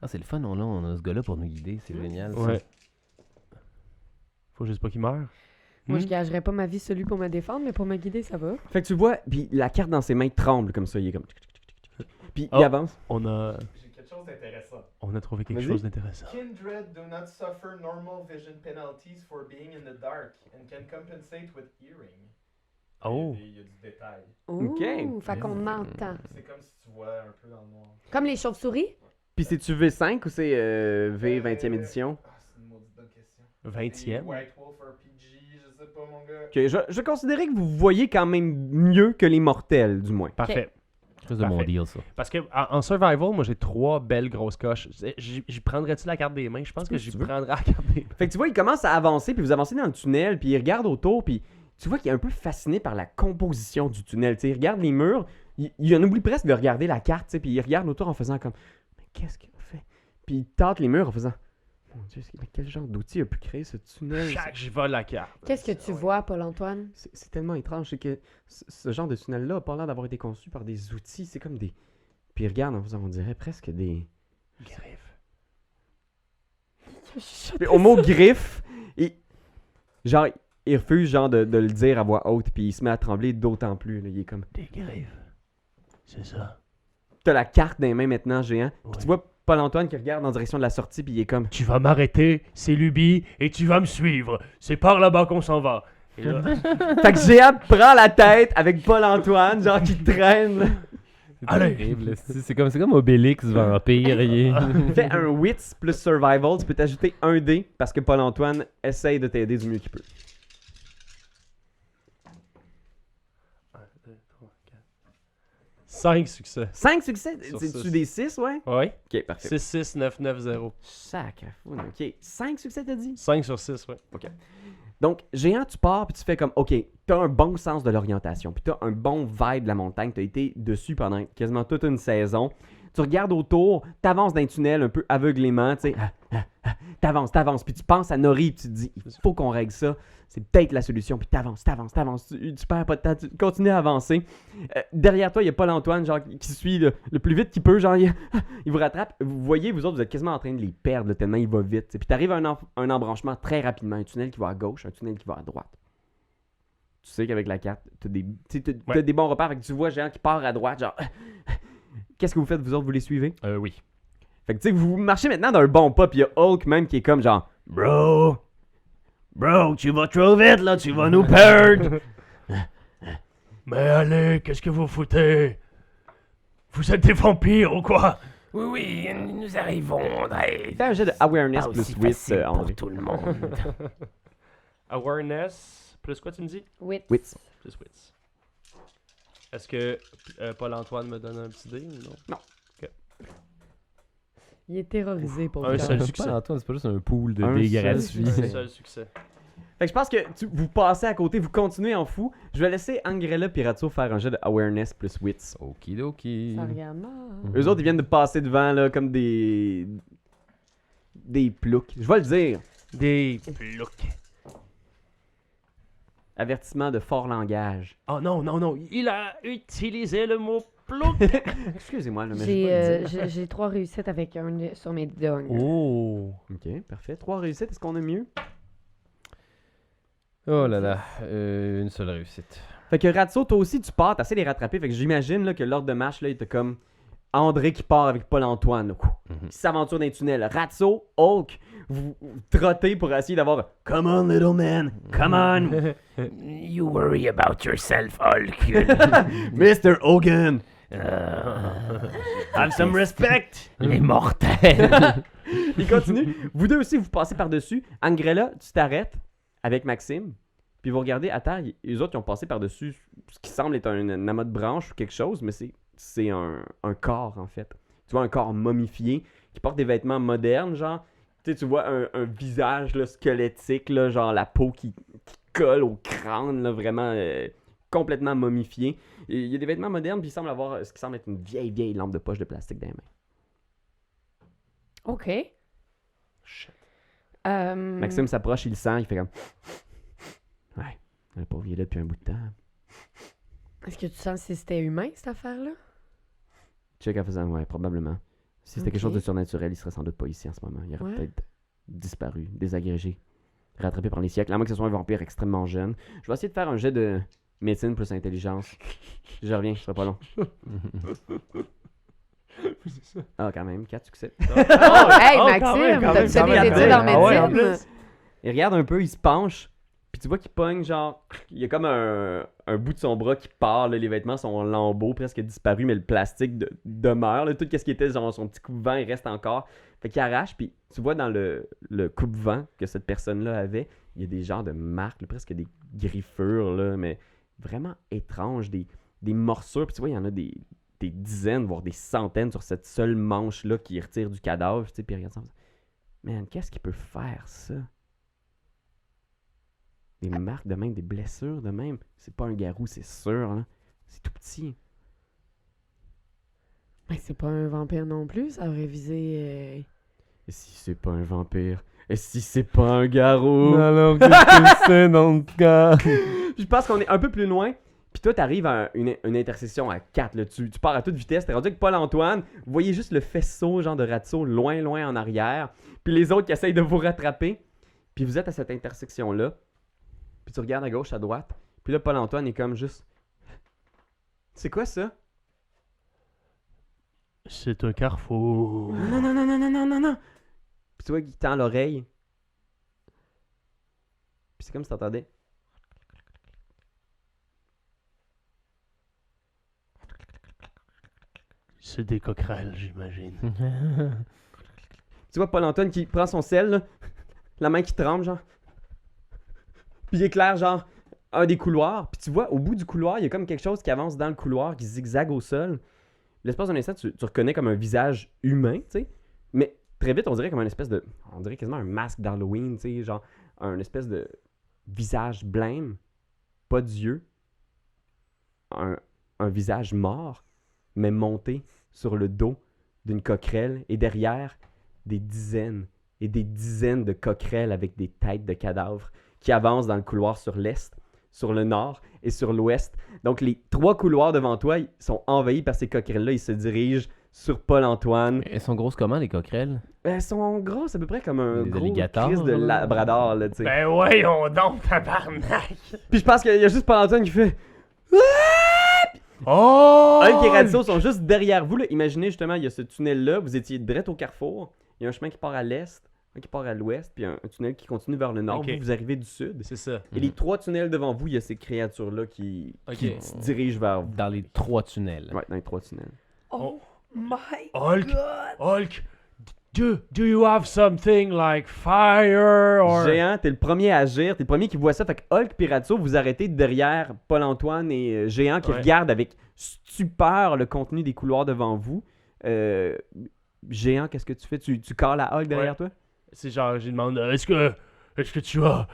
Ah, c'est le fun, on a ce gars-là pour nous guider, c'est génial. ça. Ouais. Faut juste pas qu'il meure. Moi, je gagerais pas ma vie celui pour me défendre, mais pour me guider, ça va. Fait que tu vois, puis la carte dans ses mains tremble comme ça. Il est comme. Puis Oh. il avance. On a J'ai quelque chose d'intéressant. trouvé quelque Vas-y. chose d'intéressant. Kindred do not suffer normal vision penalties for being in the dark and can compensate with hearing. Oh. Il y a du détail. Ouh, fait qu'on m'entend. C'est comme si tu vois un peu dans le noir. Comme les chauves-souris? Puis c'est-tu V5 ou c'est V 20e édition? Ah, c'est une maudite bonne question. 20e. White Wolf RPG, je sais pas, mon gars. Ok, je vais considérer que vous voyez quand même mieux que les mortels, du moins. Parfait. C'est de mon Parfait. deal, ça. Parce que en survival, moi j'ai 3 belles grosses coches. J'y prendrais-tu la carte des mains? Je pense que si j'y tu veux. prendrais la carte des mains. Fait que tu vois, il commence à avancer, puis vous avancez dans le tunnel, puis il regarde autour, puis tu vois qu'il est un peu fasciné par la composition du tunnel. Tu sais, il regarde les murs, il en oublie presque de regarder la carte, tu sais, puis il regarde autour en faisant comme « Mais qu'est-ce qu'il a fait? » Puis il tâte les murs en faisant « Mon Dieu, mais quel genre d'outil a pu créer ce tunnel? » J'y vole la carte. Qu'est-ce que tu vois, Paul-Antoine? C'est tellement étrange, c'est que ce genre de tunnel-là n'a pas l'air d'avoir été conçu par des outils, c'est comme des... Puis il regarde en faisant, on dirait presque des... Griffes. Puis au mot griffe, genre, il refuse genre de le dire à voix haute, puis il se met à trembler d'autant plus. Là. Il est comme. Des griffes. C'est ça. T'as la carte dans les mains maintenant, géant. Puis Ouais. tu vois Paul-Antoine qui regarde en direction de la sortie, puis il est comme. Tu vas m'arrêter, c'est Luby, et tu vas me suivre. C'est par là-bas qu'on s'en va. Et là, Fait que Géant prend la tête avec Paul-Antoine, genre qui traîne. là. C'est Allez. terrible. C'est comme Obélix vampire. Fais un wits plus survival, tu peux t'ajouter un dé parce que Paul-Antoine essaye de t'aider du mieux qu'il peut. 5 succès. 5 succès? Sur C'est-tu six. des 6, ouais? Oui. Ok, parfait. 6, 6, 9, 9, 0. Sacre-foune, ok. 5 succès, t'as dit? 5 sur 6, oui. Donc, Géant, tu pars puis tu fais comme, ok, t'as un bon sens de l'orientation, puis t'as un bon vibe de la montagne, t'as été dessus pendant quasiment toute une saison. Tu regardes autour, t'avances dans un tunnel un peu aveuglément, tu sais, t'avances, puis tu penses à Nori, puis tu te dis, il faut qu'on règle ça, c'est peut-être la solution, puis t'avances, tu perds pas de temps, tu continues à avancer. Derrière toi, il y a Paul-Antoine, genre, qui suit le plus vite qu'il peut, genre, il vous rattrape. Vous voyez, vous autres, vous êtes quasiment en train de les perdre, là, tellement il va vite. Puis t'arrives à un embranchement très rapidement, un tunnel qui va à gauche, un tunnel qui va à droite. Tu sais qu'avec la carte, t'as des bons repères, fait que tu vois Géant qui part à droite, genre... Qu'est-ce que vous faites, vous autres, vous les suivez? Oui. Fait que tu sais, vous marchez maintenant d'un bon pas, pis il y a Hulk même qui est comme genre... Bro, tu vas trop vite, là, tu vas nous perdre! Mais allez, qu'est-ce que vous foutez? Vous êtes des vampires ou quoi? Oui, nous arrivons, André. Fais un jet de awareness Pas plus aussi 8, facile pour André. tout le monde. Awareness, plus quoi tu me dis? Wits. Wits. Plus wits. Est-ce que Paul-Antoine me donne un petit dé ou non? Il est terrorisé pour Un le seul temps. succès. Antoine, c'est pas juste un pool de Un dés seul gratuits. succès. Un seul succès. Fait que je pense que vous passez à côté, vous continuez en fou. Je vais laisser Angrella et Ratso faire un jet de awareness plus wits. Okidoki. Ça regarde mal. Eux autres, ils viennent de passer devant, là, comme des ploucs. Je vais le dire. Des ploucs. Avertissement de fort langage. Oh non, non, non. Il a utilisé le mot plouc. Excusez-moi, là, mais je vais le dire. J'ai 3 réussites avec un sur mes dons. Oh. Ok, parfait. 3 réussites, est-ce qu'on a mieux? Oh là là, une seule réussite. Fait que Ratso, toi aussi, tu pars, t'essaies de les rattraper. Fait que j'imagine là, que l'ordre de marche, là, il était comme André qui part avec Paul-Antoine. Qui s'aventure dans les tunnels. Ratso, Hulk, vous trottez pour essayer d'avoir Come on, little man, come on, You worry about yourself, Hulk. Mr. Hogan. Have some respect. Les mortels. Il continue. Vous deux aussi, vous passez par-dessus. Angrella, tu t'arrêtes avec Maxime. Puis vous regardez à terre, les autres, ils ont passé par-dessus ce qui semble être un amas de branches ou quelque chose, mais c'est un corps, en fait. Tu vois un corps momifié qui porte des vêtements modernes, genre. Tu vois un visage là, squelettique, là, genre la peau qui colle au crâne, là, vraiment complètement momifié. Et il y a des vêtements modernes, puis il semble avoir ce qui semble être une vieille lampe de poche de plastique dans les mains. OK. Maxime s'approche, il le sent, il fait comme... Ouais, le pauvre, il est là depuis un bout de temps. Est-ce que tu sens si c'était humain, cette affaire-là? Check en faisant, ouais, probablement. Si c'était quelque chose Ok. de surnaturel, il serait sans doute pas ici en ce moment. Il aurait Ouais. peut-être disparu, désagrégé, rattrapé par les siècles. À moins que ce soit un vampire extrêmement jeune. Je vais essayer de faire un jet de médecine plus intelligence. Je reviens, je serai pas long. Ah, quand même, 4 succès. Hey, quand Maxime, même, quand t'as-tu fait même, des quand études même. en Ah ouais, en médecine? Il regarde un peu, il se penche, puis tu vois qu'il pogne, genre, il y a comme un bout de son bras qui part, là, les vêtements sont en lambeaux, presque disparus, mais le plastique demeure, là, tout ce qui était genre, son petit coupe-vent, il reste encore. Fait qu'il arrache, puis tu vois dans le coupe-vent que cette personne-là avait, il y a des genres de marques, là, presque des griffures, là, mais vraiment étranges, des morsures, puis tu vois, il y en a des dizaines, voire des centaines sur cette seule manche-là qui retire du cadavre, tu sais, puis il regarde ça. Man, qu'est-ce qu'il peut faire, ça? Des marques de même, des blessures de même. C'est pas un garou, c'est sûr, là. C'est tout petit. Mais c'est pas un vampire non plus, ça aurait visé... Et si c'est pas un vampire? Et si c'est pas un garou? Alors, qu'est-ce que c'est dans le cas? Je pense qu'on est un peu plus loin. Puis toi, t'arrives à une intersection à 4. Là. Tu pars à toute vitesse. T'es rendu avec Paul-Antoine. Vous voyez juste le faisceau, genre de Ratso, loin en arrière. Puis les autres qui essayent de vous rattraper. Puis vous êtes à cette intersection-là. Puis tu regardes à gauche, à droite. Puis là, Paul-Antoine est comme juste... C'est quoi ça? C'est un carrefour. Non. Puis tu vois qu'il tend l'oreille. Puis c'est comme si t'entendais... C'est des coquerelles, j'imagine. Tu vois Paul-Antoine qui prend son sel, là, la main qui tremble, genre. Puis il éclaire, genre, un des couloirs. Puis tu vois, au bout du couloir, il y a comme quelque chose qui avance dans le couloir, qui zigzague au sol. L'espace d'un instant, tu reconnais comme un visage humain, tu sais. Mais très vite, on dirait comme une espèce de... On dirait quasiment un masque d'Halloween, tu sais, genre un espèce de visage blême, pas d'yeux, un visage mort, mais monté sur le dos d'une coquerelle, et derrière, des dizaines et des dizaines de coquerelles avec des têtes de cadavres qui avancent dans le couloir sur l'est, sur le nord et sur l'ouest. Donc les 3 couloirs devant toi ils sont envahis par ces coquerelles-là. Ils se dirigent sur Paul-Antoine. Elles sont grosses comment, les coquerelles? Elles sont grosses à peu près comme un Des gros alligators, crise de là. labrador, là, tu sais. Ben voyons donc, tabarnak! Puis je pense qu'il y a juste Paul-Antoine qui fait... Oh! Hulk et Ratso sont juste derrière vous, là. Imaginez justement, il y a ce tunnel-là. Vous étiez direct au carrefour. Il y a un chemin qui part à l'est, un qui part à l'ouest, puis un tunnel qui continue vers le nord. Ok. Vous arrivez du sud. C'est ça. Et les 3 tunnels devant vous, il y a ces créatures-là qui se dirigent vers vous. Dans les 3 tunnels. Ouais, dans les 3 tunnels. Oh my Hulk, god! Hulk, do you have something like fire or... Géant, t'es le premier à agir, t'es le premier qui voit ça. Fait que Hulk et Ratso, vous arrêtez derrière Paul-Antoine et Géant qui Ouais. regardent avec stupeur le contenu des couloirs devant vous. Géant, qu'est-ce que tu fais? Tu cales à Hulk derrière toi? C'est genre, j'ai demandé, est-ce que tu as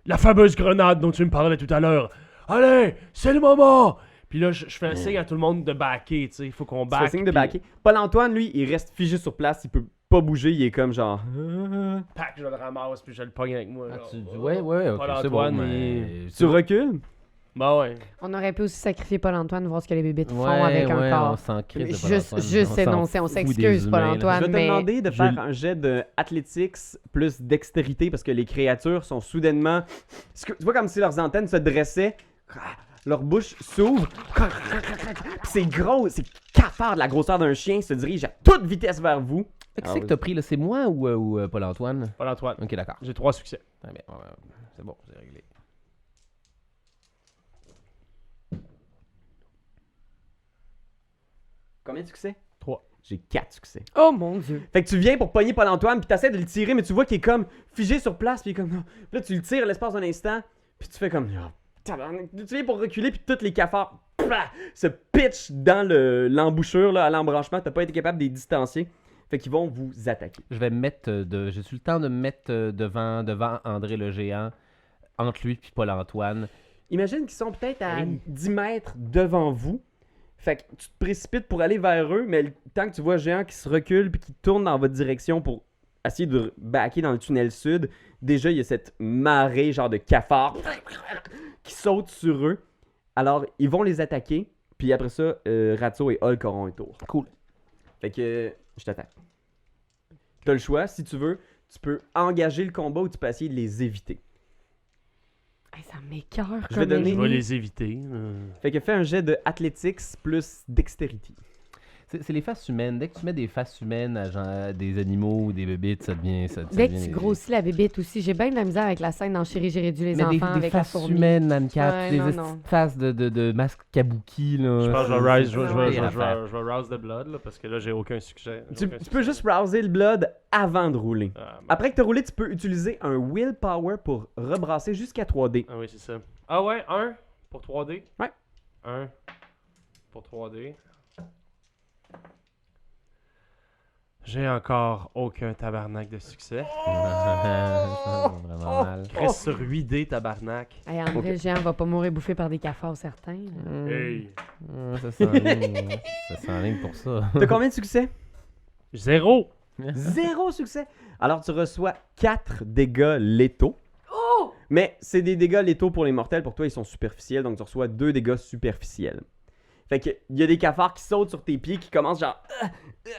la fameuse grenade dont tu me parlais tout à l'heure? Allez, c'est le moment! Puis là, je fais signe à tout le monde de backer, tu sais, il faut qu'on Tu back. fais signe de puis- backer. Paul-Antoine, lui, il reste figé sur place, il peut pas bouger, il est comme genre... Pack, je le ramasse, puis je le pogne avec moi. Ah, là. ouais, ok, c'est bon. Paul-Antoine, Mais... Tu recules? Bah ouais. On aurait pu aussi sacrifier Paul-Antoine, voir ce que les bébites font Ouais, avec un ouais, corps. on s'en crisse de Juste Paul-Antoine. On s'en énoncer, on fout des s'excuse, humains, là. Paul-Antoine. Je vais te mais- demander de faire un jet de athletics plus dextérité parce que les créatures sont soudainement... Tu vois comme si leurs antennes se dressaient, leur bouche s'ouvre, puis c'est gros, c'est cafard de la grosseur d'un chien, se dirige à toute vitesse vers vous. Fait que c'est que t'as pris, là? C'est moi ou Paul-Antoine? Paul-Antoine. Ok, d'accord. J'ai 3 succès. Très bien. Ouais, c'est bon, c'est réglé. Combien de succès? 3. J'ai 4 succès. Oh mon dieu! Fait que tu viens pour pogner Paul-Antoine, puis t'essaies de le tirer, mais tu vois qu'il est comme figé sur place, puis il est comme... Puis là, tu le tires à l'espace d'un instant, puis tu fais comme... Oh, tabarnak. Tu viens pour reculer, puis tous les cafards se pitchent dans l'embouchure, là, à l'embranchement. T'as pas été capable de les distancier. Fait qu'ils vont vous attaquer. Je vais me mettre j'ai eu le temps de me mettre devant André le géant, entre lui et Paul-Antoine. Imagine qu'ils sont peut-être à 10 mètres devant vous. Fait que tu te précipites pour aller vers eux, mais le temps que tu vois le géant qui se recule puis qui tourne dans votre direction pour essayer de backer dans le tunnel sud, déjà il y a cette marée genre de cafards qui saute sur eux. Alors ils vont les attaquer, puis après ça, Ratso et Hulk auront un tour. Cool. Fait que je t'attaque. T'as le choix, si tu veux, tu peux engager le combat ou tu peux essayer de les éviter. Hey, ça m'écoeure Je vais comme donner- Je vais ennemi. les éviter. Fait que fais un jet de athletics plus dextérité. C'est les faces humaines. Dès que tu mets des faces humaines à genre, des animaux ou des bébites, ça devient... Dès que tu grossis la bébite aussi, j'ai bien de la misère avec la scène dans Chérie, j'ai réduit les Mais enfants des avec la faces fourmi. humaines, Mancat, Ouais, des non, esti non. de faces de masques kabuki, là. Je pense que je vais rise, je vais- je vais- c'est je vais- pire je vais- affaire. je vais rouse the blood, là, parce que là, j'ai aucun succès. Tu peux juste rouser le blood avant de rouler. Après que tu as roulé, tu peux utiliser un willpower pour rebrasser jusqu'à 3D. Ah oui, c'est ça. Ah ouais, 1 pour 3D? Ouais. 1 pour 3D. J'ai encore aucun tabarnak de succès. Vraiment mal. Reste sur 8D, tabarnak. Hey, André, Ok. le géant va pas mourir bouffé par des cafards certains. Hey! Ça s'enligne. Ça s'enligne pour ça. T'as combien de succès? 0! 0 succès. Alors tu reçois 4 dégâts létaux. Mais c'est des dégâts létaux pour les mortels. Pour toi, ils sont superficiels. Donc tu reçois 2 dégâts superficiels. Fait que il y a des cafards qui sautent sur tes pieds, qui commencent genre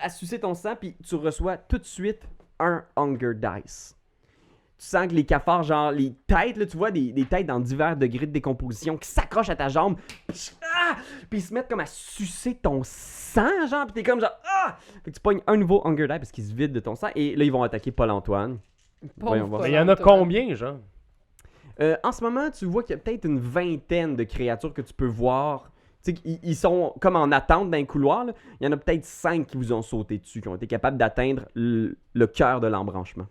à sucer ton sang. Puis tu reçois tout de suite un Hunger Dice. Tu sens que les cafards, genre les têtes, là, tu vois des têtes dans divers degrés de décomposition qui s'accrochent à ta jambe. Puis ils se mettent comme à sucer ton sang, genre. Puis t'es comme genre Fait que tu pognes un nouveau Hunger Die parce qu'ils se vident de ton sang. Et là, ils vont attaquer Paul-Antoine. Voyons voir. Mais il y en a combien, genre? En ce moment, tu vois qu'il y a peut-être une vingtaine de créatures que tu peux voir Tu sais, ils sont comme en attente d'un couloir. Là. Il y en a peut-être 5 qui vous ont sauté dessus, qui ont été capables d'atteindre le cœur de l'embranchement.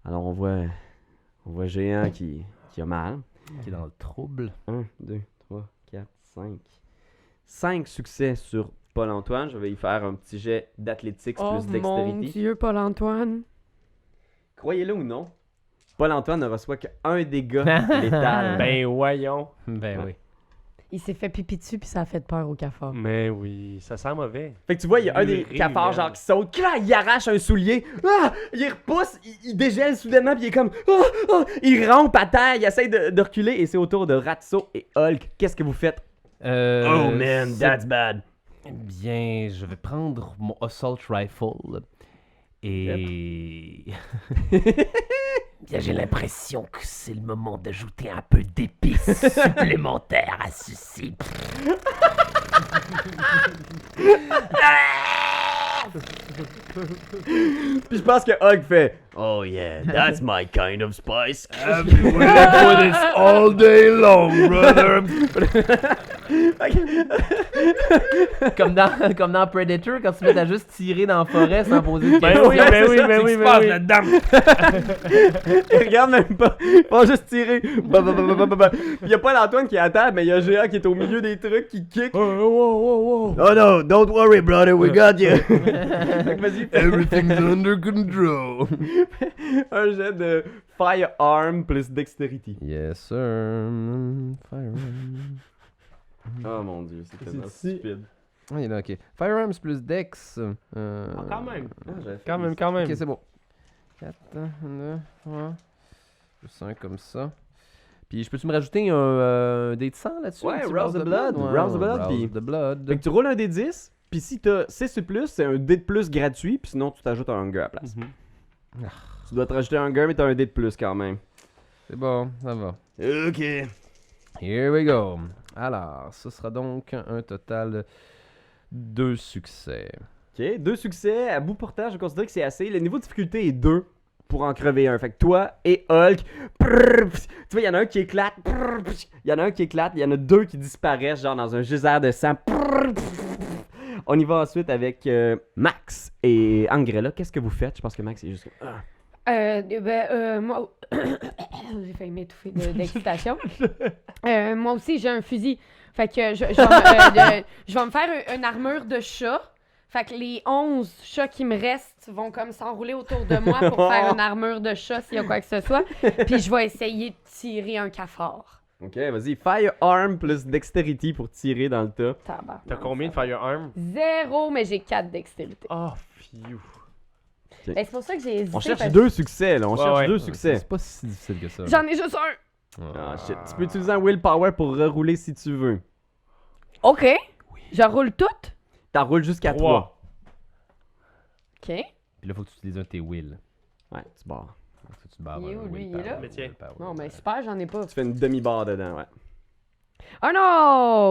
Alors, on voit Géant qui a mal. Qui est dans le trouble. 1, 2, 3, 4, 5. 5 succès sur Paul-Antoine. Je vais y faire un petit jet d'athlétiques Oh plus mon dextérité. Dieu, Paul-Antoine. Croyez-le ou non, Paul-Antoine ne reçoit qu'un dégât létal. Ben voyons. Ben oui. Il s'est fait pipi dessus puis ça a fait peur au cafard. Mais oui, ça sent mauvais. Fait que tu vois, il y a un des Urée cafards humaine. genre qui saute, là, il arrache un soulier, il repousse, il dégèle soudainement, puis il est comme, il rampe à terre, il essaie de reculer, et c'est au tour de Ratso et Hulk. Qu'est-ce que vous faites? Oh man, that's bad. Bien, je vais prendre mon assault rifle et Bien, j'ai l'impression que c'est le moment d'ajouter un peu d'épices supplémentaires à ceci. Puis je pense que Hulk fait, oh yeah, that's my kind of spice. all day long, brother. comme dans Predator quand tu mets à juste tirer dans la forêt sans poser de Ben questions. oui, ben oui, ben oui, ben oui. là-dedans? Il regarde même pas, il va juste tirer. Il y a pas l'Antoine qui est à terre, mais il y a Géant qui est au milieu des trucs, qui kick. Oh, Oh no, don't worry brother, we got you. Fait que vas-y, fais Everything's under control. un jet de firearm plus dextérité. Yes sir. Firearms. Oh mon dieu, c'est tellement C'est-tu- stupide. Ah, il est là, ok. Firearms plus Dex. Quand même. j'avais fait Quand des- même, quand même. Ok, c'est bon. 4, 9, 3. Plus 1 comme ça. Puis je peux-tu me rajouter un dé de sang là-dessus? Ouais, un petit Rouse the Blood. Ouais, Rouse the Blood, Rouse puis- the Blood. Fait que tu roules un dé 10, puis si t'as 6 ou plus, c'est un dé de plus gratuit, puis sinon tu t'ajoutes un hunger à la place. Tu dois te rajouter un hunger, mais t'as un dé de plus quand même. C'est bon, ça va. Ok. Here we go. Alors, ce sera donc un total de 2 succès. Ok, 2 succès. À bout portant, je considère que c'est assez. Le niveau de difficulté est 2 pour en crever un. Fait que toi et Hulk, tu vois, il y en a un qui éclate, il y en a un qui éclate, il y en a 2 qui disparaissent, genre dans un geyser de sang. On y va ensuite avec Max et Angrella. Qu'est-ce que vous faites? Je pense que Max est juste... Moi, j'ai failli m'étouffer d'excitation. Moi aussi, j'ai un fusil. Fait que je vais me faire une armure de chat. Fait que les 11 chats qui me restent vont comme s'enrouler autour de moi pour faire une armure de chat s'il y a quoi que ce soit. Puis je vais essayer de tirer un cafard. Ok, vas-y. Firearm plus dextérité pour tirer dans le tas. Tabarnak. T'as combien de firearms? 0, mais j'ai 4 dextérité. Oh, phew. Ben, c'est pour ça que j'ai hésité. On cherche parce- 2 succès, là. On cherche ouais. 2 succès. C'est pas si difficile que ça. J'en ai juste un. Ah, shit. Tu peux utiliser un willpower pour rerouler si tu veux. OK. Je roule toutes. T'en roules jusqu'à 3. OK. Puis là, faut que tu utilises un de tes will. Ouais, tu barres. Faut que tu te barres Il est un où, lui? Il est willpower, là? Mais tiens. willpower, Non, mais willpower. super, j'en ai pas. Tu fais une demi-barre dedans, ouais. Un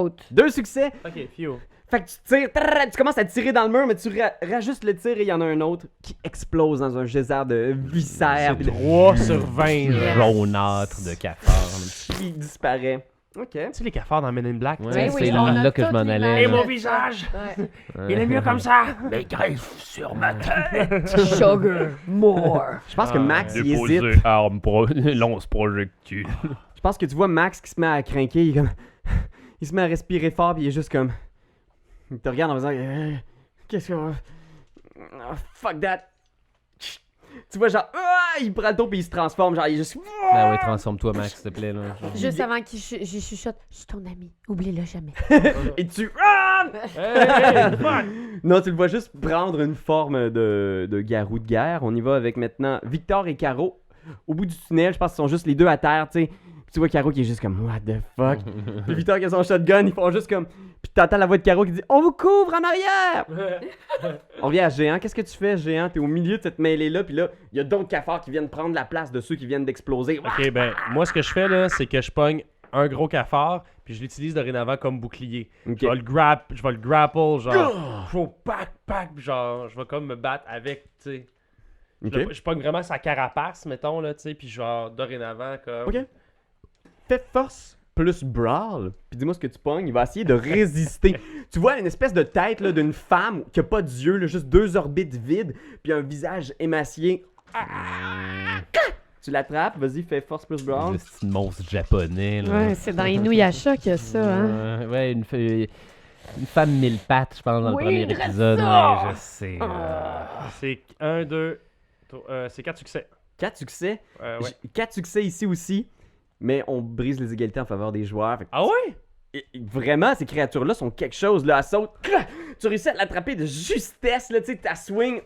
autre! 2 succès. Ok, phew. Fait que tu tires, tu commences à tirer dans le mur, mais tu rajustes le tir et il y en a un autre qui explose dans un geyser de viscères. C'est puis 3 sur 20. là. Jaunâtre de cafard. il disparaît. Ok. Tu sais les cafards dans Men in Black? Ouais, tu sais, Ben oui, c'est on a là que je toute m'en l'image allais. Et de mon ça. visage! Ouais. Il est mieux comme ça! Mais greffe sur ma tête. Sugar, more. Je pense que Max, il hésite. Déposer arme lance projectile. Je pense que tu vois Max qui se met à craquer. Il, est comme... il se met à respirer fort, puis il est juste comme. Il te regarde en faisant. Qu'est-ce que. Oh, fuck that. Tu vois, genre. Il prend le tour, puis il se transforme. Genre, il est juste. Ben oui, transforme-toi, Max, s'il te plaît. Là. Juste avant qu'il j'y chuchote, je suis ton ami, oublie-le jamais. Et tu. Hey, fuck! Non, tu le vois juste prendre une forme de garou de guerre. On y va avec maintenant Victor et Caro. Au bout du tunnel, je pense qu'ils sont juste les deux à terre, tu sais. Puis tu vois Caro qui est juste comme what the fuck. Puis Victor qui a son shotgun, ils font juste comme. Puis t'entends la voix de Caro qui dit on vous couvre en arrière. On revient à Géant. Qu'est-ce que tu fais, Géant? T'es au milieu de cette mêlée-là, puis là, il y a d'autres cafards qui viennent prendre la place de ceux qui viennent d'exploser. Ok, ben, moi, ce que je fais, là, c'est que je pogne un gros cafard, puis je l'utilise dorénavant comme bouclier. Ok. Je vais le grapple, genre, je vais au pack, puis genre, je vais comme me battre avec, tu sais. Ok. Je pogne vraiment sa carapace, mettons, là, tu sais, puis genre, dorénavant, comme... Ok. Fais force plus brawl, puis dis-moi ce que tu pognes, il va essayer de résister. Tu vois une espèce de tête là, d'une femme qui a pas d'yeux, là, juste 2 orbites vides, puis un visage émacié. Tu l'attrapes, vas-y, fais force plus brawl. Le petit monstre japonais. Là. Ouais, c'est dans Inuyasha qu'il y a ça, hein. Ouais, une femme mille pattes, je pense, dans Oui, le premier dresse épisode. ça! Ouais, je sais. C'est 1, 2, c'est 4 succès. 4 succès. Ouais. 4 succès ici aussi, mais on brise les égalités en faveur des joueurs. Fait que Ah ouais? vraiment, ces créatures-là sont quelque chose. Là, elles sautent. Tu réussis à l'attraper de justesse, là, tu sais, ta swing.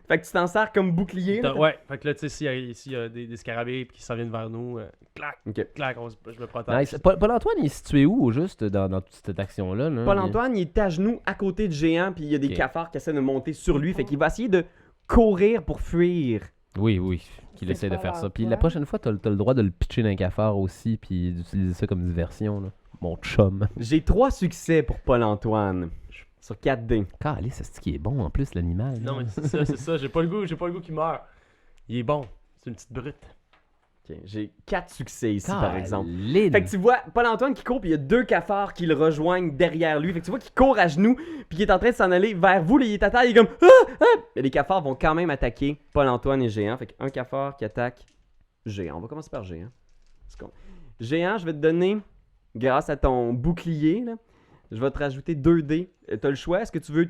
Fait que tu t'en sers comme bouclier. Là, Ouais, fait que là, tu sais, s'il y a des scarabées qui s'en viennent vers nous, clac, Ok. clac, je me protège. Nice. Paul-Antoine, il est situé où, au juste, dans toute cette action-là? Là? Paul-Antoine, il est à genoux à côté du géant, puis il y a des Ok. cafards qui essaient de monter sur lui. Fait qu'il va essayer de courir pour fuir. Oui, qu'il C'est essaie de faire ça. Puis Paul-Antoine. la prochaine fois, t'as le droit de le pitcher dans un cafard aussi, puis d'utiliser ça comme diversion, là. Mon chum. J'ai 3 succès pour Paul-Antoine. Sur 4 dés. Calé, c'est ce qui est bon, en plus, l'animal. Non, là. mais c'est ça, j'ai pas le goût qu'il meurt. Il est bon, c'est une petite brute. Ok, j'ai 4 succès ici, par exemple. Caline. Fait que tu vois Paul-Antoine qui court, puis il y a 2 cafards qui le rejoignent derrière lui. Fait que tu vois qu'il court à genoux, puis qu'il est en train de s'en aller vers vous. Là, il est à terre, il est comme Mais les cafards vont quand même attaquer Paul-Antoine et Géant. Fait qu'un cafard qui attaque Géant. On va commencer par Géant. Géant, je vais te donner, grâce à ton bouclier, là, je vais te rajouter 2 dés. T'as le choix. Est-ce que tu veux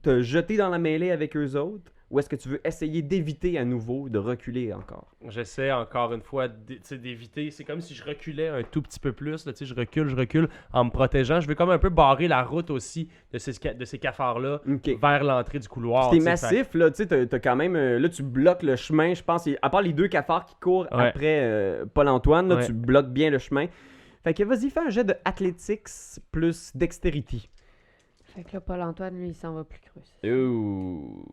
te jeter dans la mêlée avec eux autres, ou est-ce que tu veux essayer d'éviter à nouveau de reculer encore? J'essaie encore une fois d'éviter. C'est comme si je reculais un tout petit peu plus. Là, je recule en me protégeant. Je veux comme un peu barrer la route aussi de ces cafards-là Ok. vers l'entrée du couloir. T'es tu sais, massif, là, tu sais, t'as quand même... là, tu bloques le chemin, je pense. À part les 2 cafards qui courent Ouais. après Paul-Antoine, là, Ouais. tu bloques bien le chemin. Fait que vas-y, fais un jet de athletics plus dextérité. Fait que là, Paul-Antoine, lui, il s'en va plus creux. Ouh.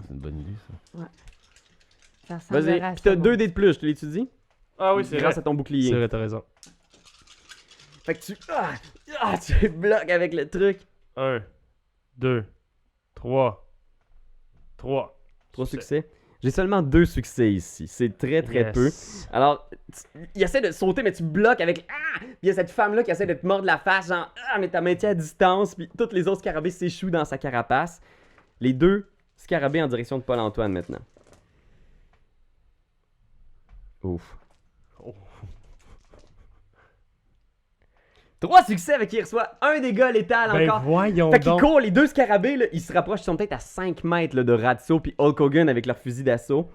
C'est une bonne idée, ça. Ça ressemblerait Vas-y, à pis ça, t'as moi. 2 dés de plus, je te l'étudie? Ah oui, c'est Grâce vrai. à ton C'est bouclier. vrai, t'as raison. Fait que tu bloques avec le truc. 1, 2, 3. 3 succès. J'ai seulement 2 succès ici. C'est très peu. Alors, il essaie de sauter, mais tu bloques avec... Puis il y a cette femme-là qui essaie de te mordre la face, genre... mais t'as maintien à distance, puis tous les autres scarabées s'échouent dans sa carapace. Les 2 scarabées en direction de Paul-Antoine, maintenant. Ouf. Oh. 3 succès avec qui il reçoit 1 dégât létal Ben encore. voyons Fait qu'ils donc. courent, les 2 scarabées, là, ils se rapprochent, ils sont peut-être à 5 mètres là, de Ratso puis Hulk Hogan avec leur fusil d'assaut.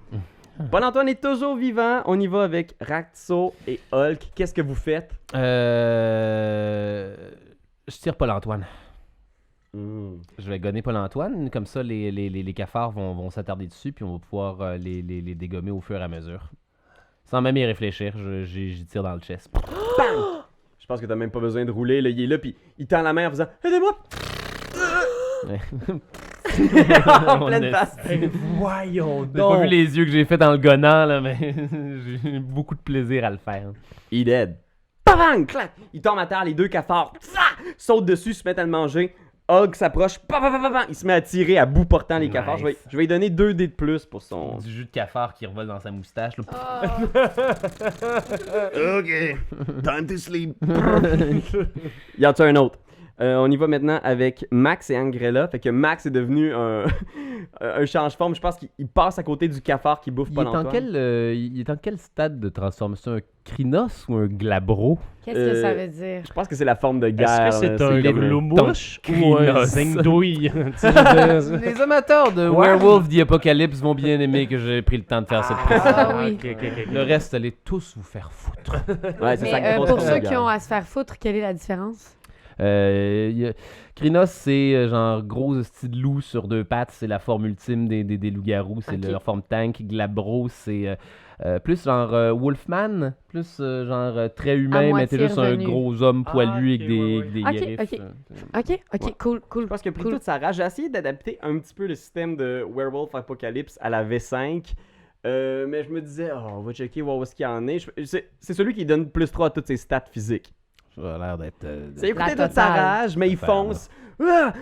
Paul-Antoine est toujours vivant. On y va avec Ratso et Hulk. Qu'est-ce que vous faites? Je tire Paul-Antoine. Hmm. Je vais gonner Paul-Antoine. Comme ça, les cafards vont s'attarder dessus, puis on va pouvoir les dégommer au fur et à mesure. Sans même y réfléchir, j'y tire dans le chest. Bang! Je pense que t'as même pas besoin de rouler. Là. Il est là, puis il tend la main en faisant « Aidez-moi! » En On pleine est- face. Ben voyons J'ai pas vu donc. les yeux que j'ai fait dans le gonnant, là, mais j'ai eu beaucoup de plaisir à le faire. Il est dead. Bang! Clac! Il tombe à terre, les 2 cafards sautent dessus, se mettent à le manger. Hulk s'approche, il se met à tirer à bout portant les cafards. Nice. Je vais lui donner 2 dés de plus pour son... Du jus de cafard qui revole dans sa moustache. Là. Ah, Ok, time to sleep. Y en a un autre. On y va maintenant avec Max et Angrella. Fait que Max est devenu un change-forme. Je pense qu'il passe à côté du cafard qui bouffe Il pas est, il est en quel stade de transformation? Un Crinos ou un Glabro? qu'est-ce que ça veut dire? Je pense que c'est la forme de Est-ce guerre. que c'est là. un comme gloumouche ou un Crinos. zingdouille? Tu sais, je veux dire, Les amateurs de Ouais. Werewolf the Apocalypse vont bien aimer que j'ai pris le temps de faire cette précision. Ah oui. ok. Le reste, allez tous vous faire foutre. Ouais, c'est Mais ça, grosse pour forme ceux de qui guerre. ont à se faire foutre, quelle est la différence? Crinos, c'est genre gros style de loup sur 2 pattes. C'est la forme ultime des loups-garous. C'est Ok. leur forme tank. Glabro, c'est plus genre Wolfman. Plus genre très humain, mais t'es moitié juste un revenu. gros homme Ah, poilu ok, avec des, ouais, avec des ouais. griffes. Ok, ok, Ouais. cool. Je pense qu'il a pris Cool. toute sa rage. J'ai essayé d'adapter un petit peu le système de Werewolf Apocalypse à la V5. Mais je me disais, on va checker voir où est-ce qu'il y en est. C'est celui qui donne plus 3 à toutes ses stats physiques. Ça a l'air d'être. C'est écouté La toute sa totale. rage, mais il Faire, fonce.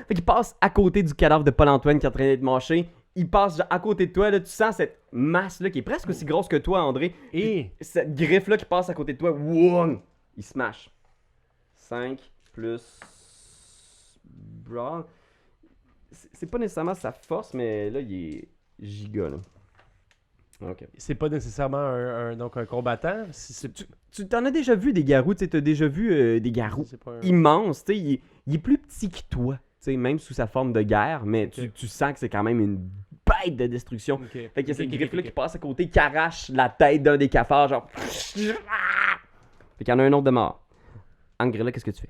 Fait qu'il passe à côté du cadavre de Paul-Antoine qui est en train d'être mâché. Il passe genre, à côté de toi, là, tu sns cette masse-là qui est presque aussi grosse que toi, André. Et Cette griffe-là qui passe à côté de toi. Wouang! il smash. 5 plus Brawl. C'est pas nécessairement sa force, mais là, il est giga, là. Ok. C'est pas nécessairement donc un combattant. Si c'est Tu t'en as déjà vu des garous, tu sais, t'as déjà vu des garous c'est pas un... immenses, tu sais, il est plus petit que toi, tu sais, même sous sa forme de guerre, mais tu sens que c'est quand même une bête de destruction. Ok. Fait qu'il y a cette Ok, griffe-là ok. qui passe à côté, qui arrache la tête d'un des cafards, genre. Fait qu'il y en a un autre de mort. Angrella, qu'est-ce que tu fais?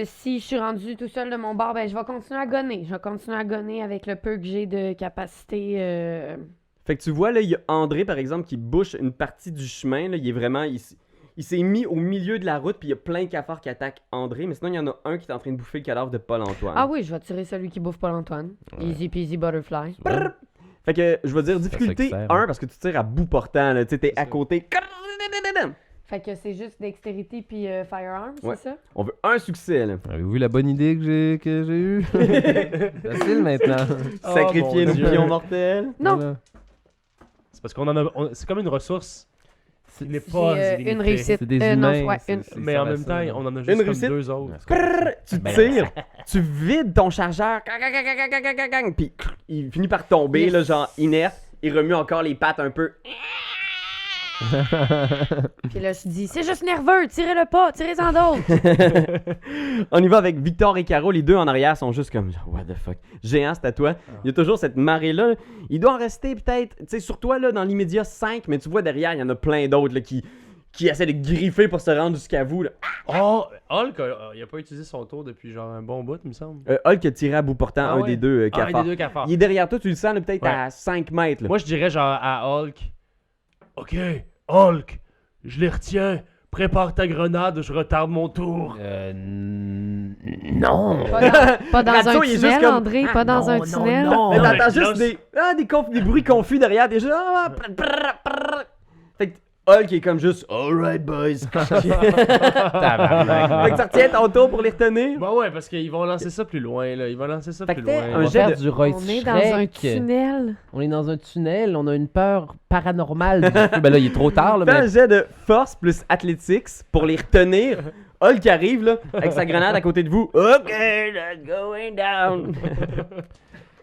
Si je suis rendu tout seul de mon bord, ben je vais continuer à gonner. Je vais continuer à gonner avec le peu que j'ai de capacité. Fait que tu vois, là, il y a André, par exemple, qui bouche une partie du chemin, là, il est vraiment... Il s'est mis au milieu de la route, puis il y a plein de cafards qui attaquent André, mais sinon, il y en a un qui est en train de bouffer le cadavre de Paul-Antoine. Ah oui, je vais tirer celui qui bouffe Paul-Antoine. Easy peasy butterfly. Brrr. Fait que, je vais dire ça difficulté qui sert, 1, hein. parce que tu tires à bout portant, là, tu sais, t'es à côté. Fait que c'est juste dextérité puis firearm, Ouais. c'est ça? On veut un succès, là. Avez-vous vu la bonne idée que j'ai eue? Facile maintenant. Sacrifier mon nos Dieu. pions mortels. Non. Voilà. C'est parce qu'on en a. C'est comme une ressource qui n'est J'ai pas une illimitée. réussite. C'est des non, humains. ouais, une. Mais en même temps, on en a juste comme réussite. 2 autres. Brrr, tu Ben, tires, tu vides ton chargeur, puis il finit par tomber, Yes. là, genre inerte. Il remue encore les pattes un peu. Puis là, je dis, c'est juste nerveux, tirez-le pas, tirez-en d'autres. On y va avec Victor et Caro, les deux en arrière sont juste comme what the fuck. Géant, c'est à toi. Il y a toujours cette marée-là. Il doit en rester peut-être, tu sais, sur toi, là, dans l'immédiat 5, mais tu vois derrière, il y en a plein d'autres là, qui essaient de griffer pour se rendre jusqu'à vous. Là. Oh, Hulk, il a pas utilisé son tour depuis genre un bon bout, il me semble. Hulk a tiré à bout portant Ah un ouais? des deux Ah, un cafards. des deux cafards. Il est derrière toi, tu le sens là, peut-être Ouais. à 5 mètres. Là. Moi, je dirais genre à Hulk. Ok, Hulk, je les retiens. Prépare ta grenade, je retarde mon tour. Non. Pas dans Ratso, un il est juste tunnel, comme, André, pas dans un tunnel. Mais Non, t'entends mais juste là, des bruits confus derrière, déjà. Fait que Hulk est comme juste alright boys. Fait que tu retiens ton tour pour les retenir. Bah ouais, parce qu'ils vont lancer ça plus loin, là. Ils vont lancer ça Fait plus que loin. t'es On un va jet faire de- du Roy On est dans un tunnel. On est dans un tunnel, on a une peur paranormale du feu. Ben là, il est trop tard, là, Fais un mais... jet de force plus athletics pour les retenir. Hulk arrive là, avec sa grenade à côté de vous. OK, that's going down.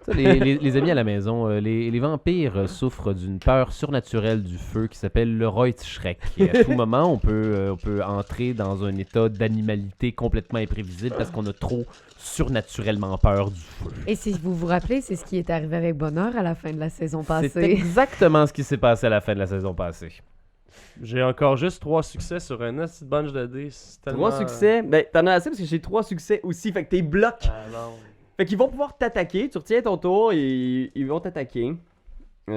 Ça, les amis à la maison, les vampires souffrent d'une peur surnaturelle du feu qui s'appelle le Reuteschreck. Et à tout moment, on peut entrer dans un état d'animalité complètement imprévisible parce qu'on a trop surnaturellement peur du feu. Et si vous vous rappelez, c'est ce qui est arrivé avec Bonheur à la fin de la saison C'est passée. exactement ce qui s'est passé à la fin de la saison passée. J'ai encore juste 3 succès sur un petit bunch de dés. C'est tellement... 3 succès. Ben, t'en as assez parce que j'ai 3 succès aussi. Fait que t'es bloc. Ah non. Fait qu'ils vont pouvoir t'attaquer. Tu retiens ton tour et ils vont t'attaquer. Ok,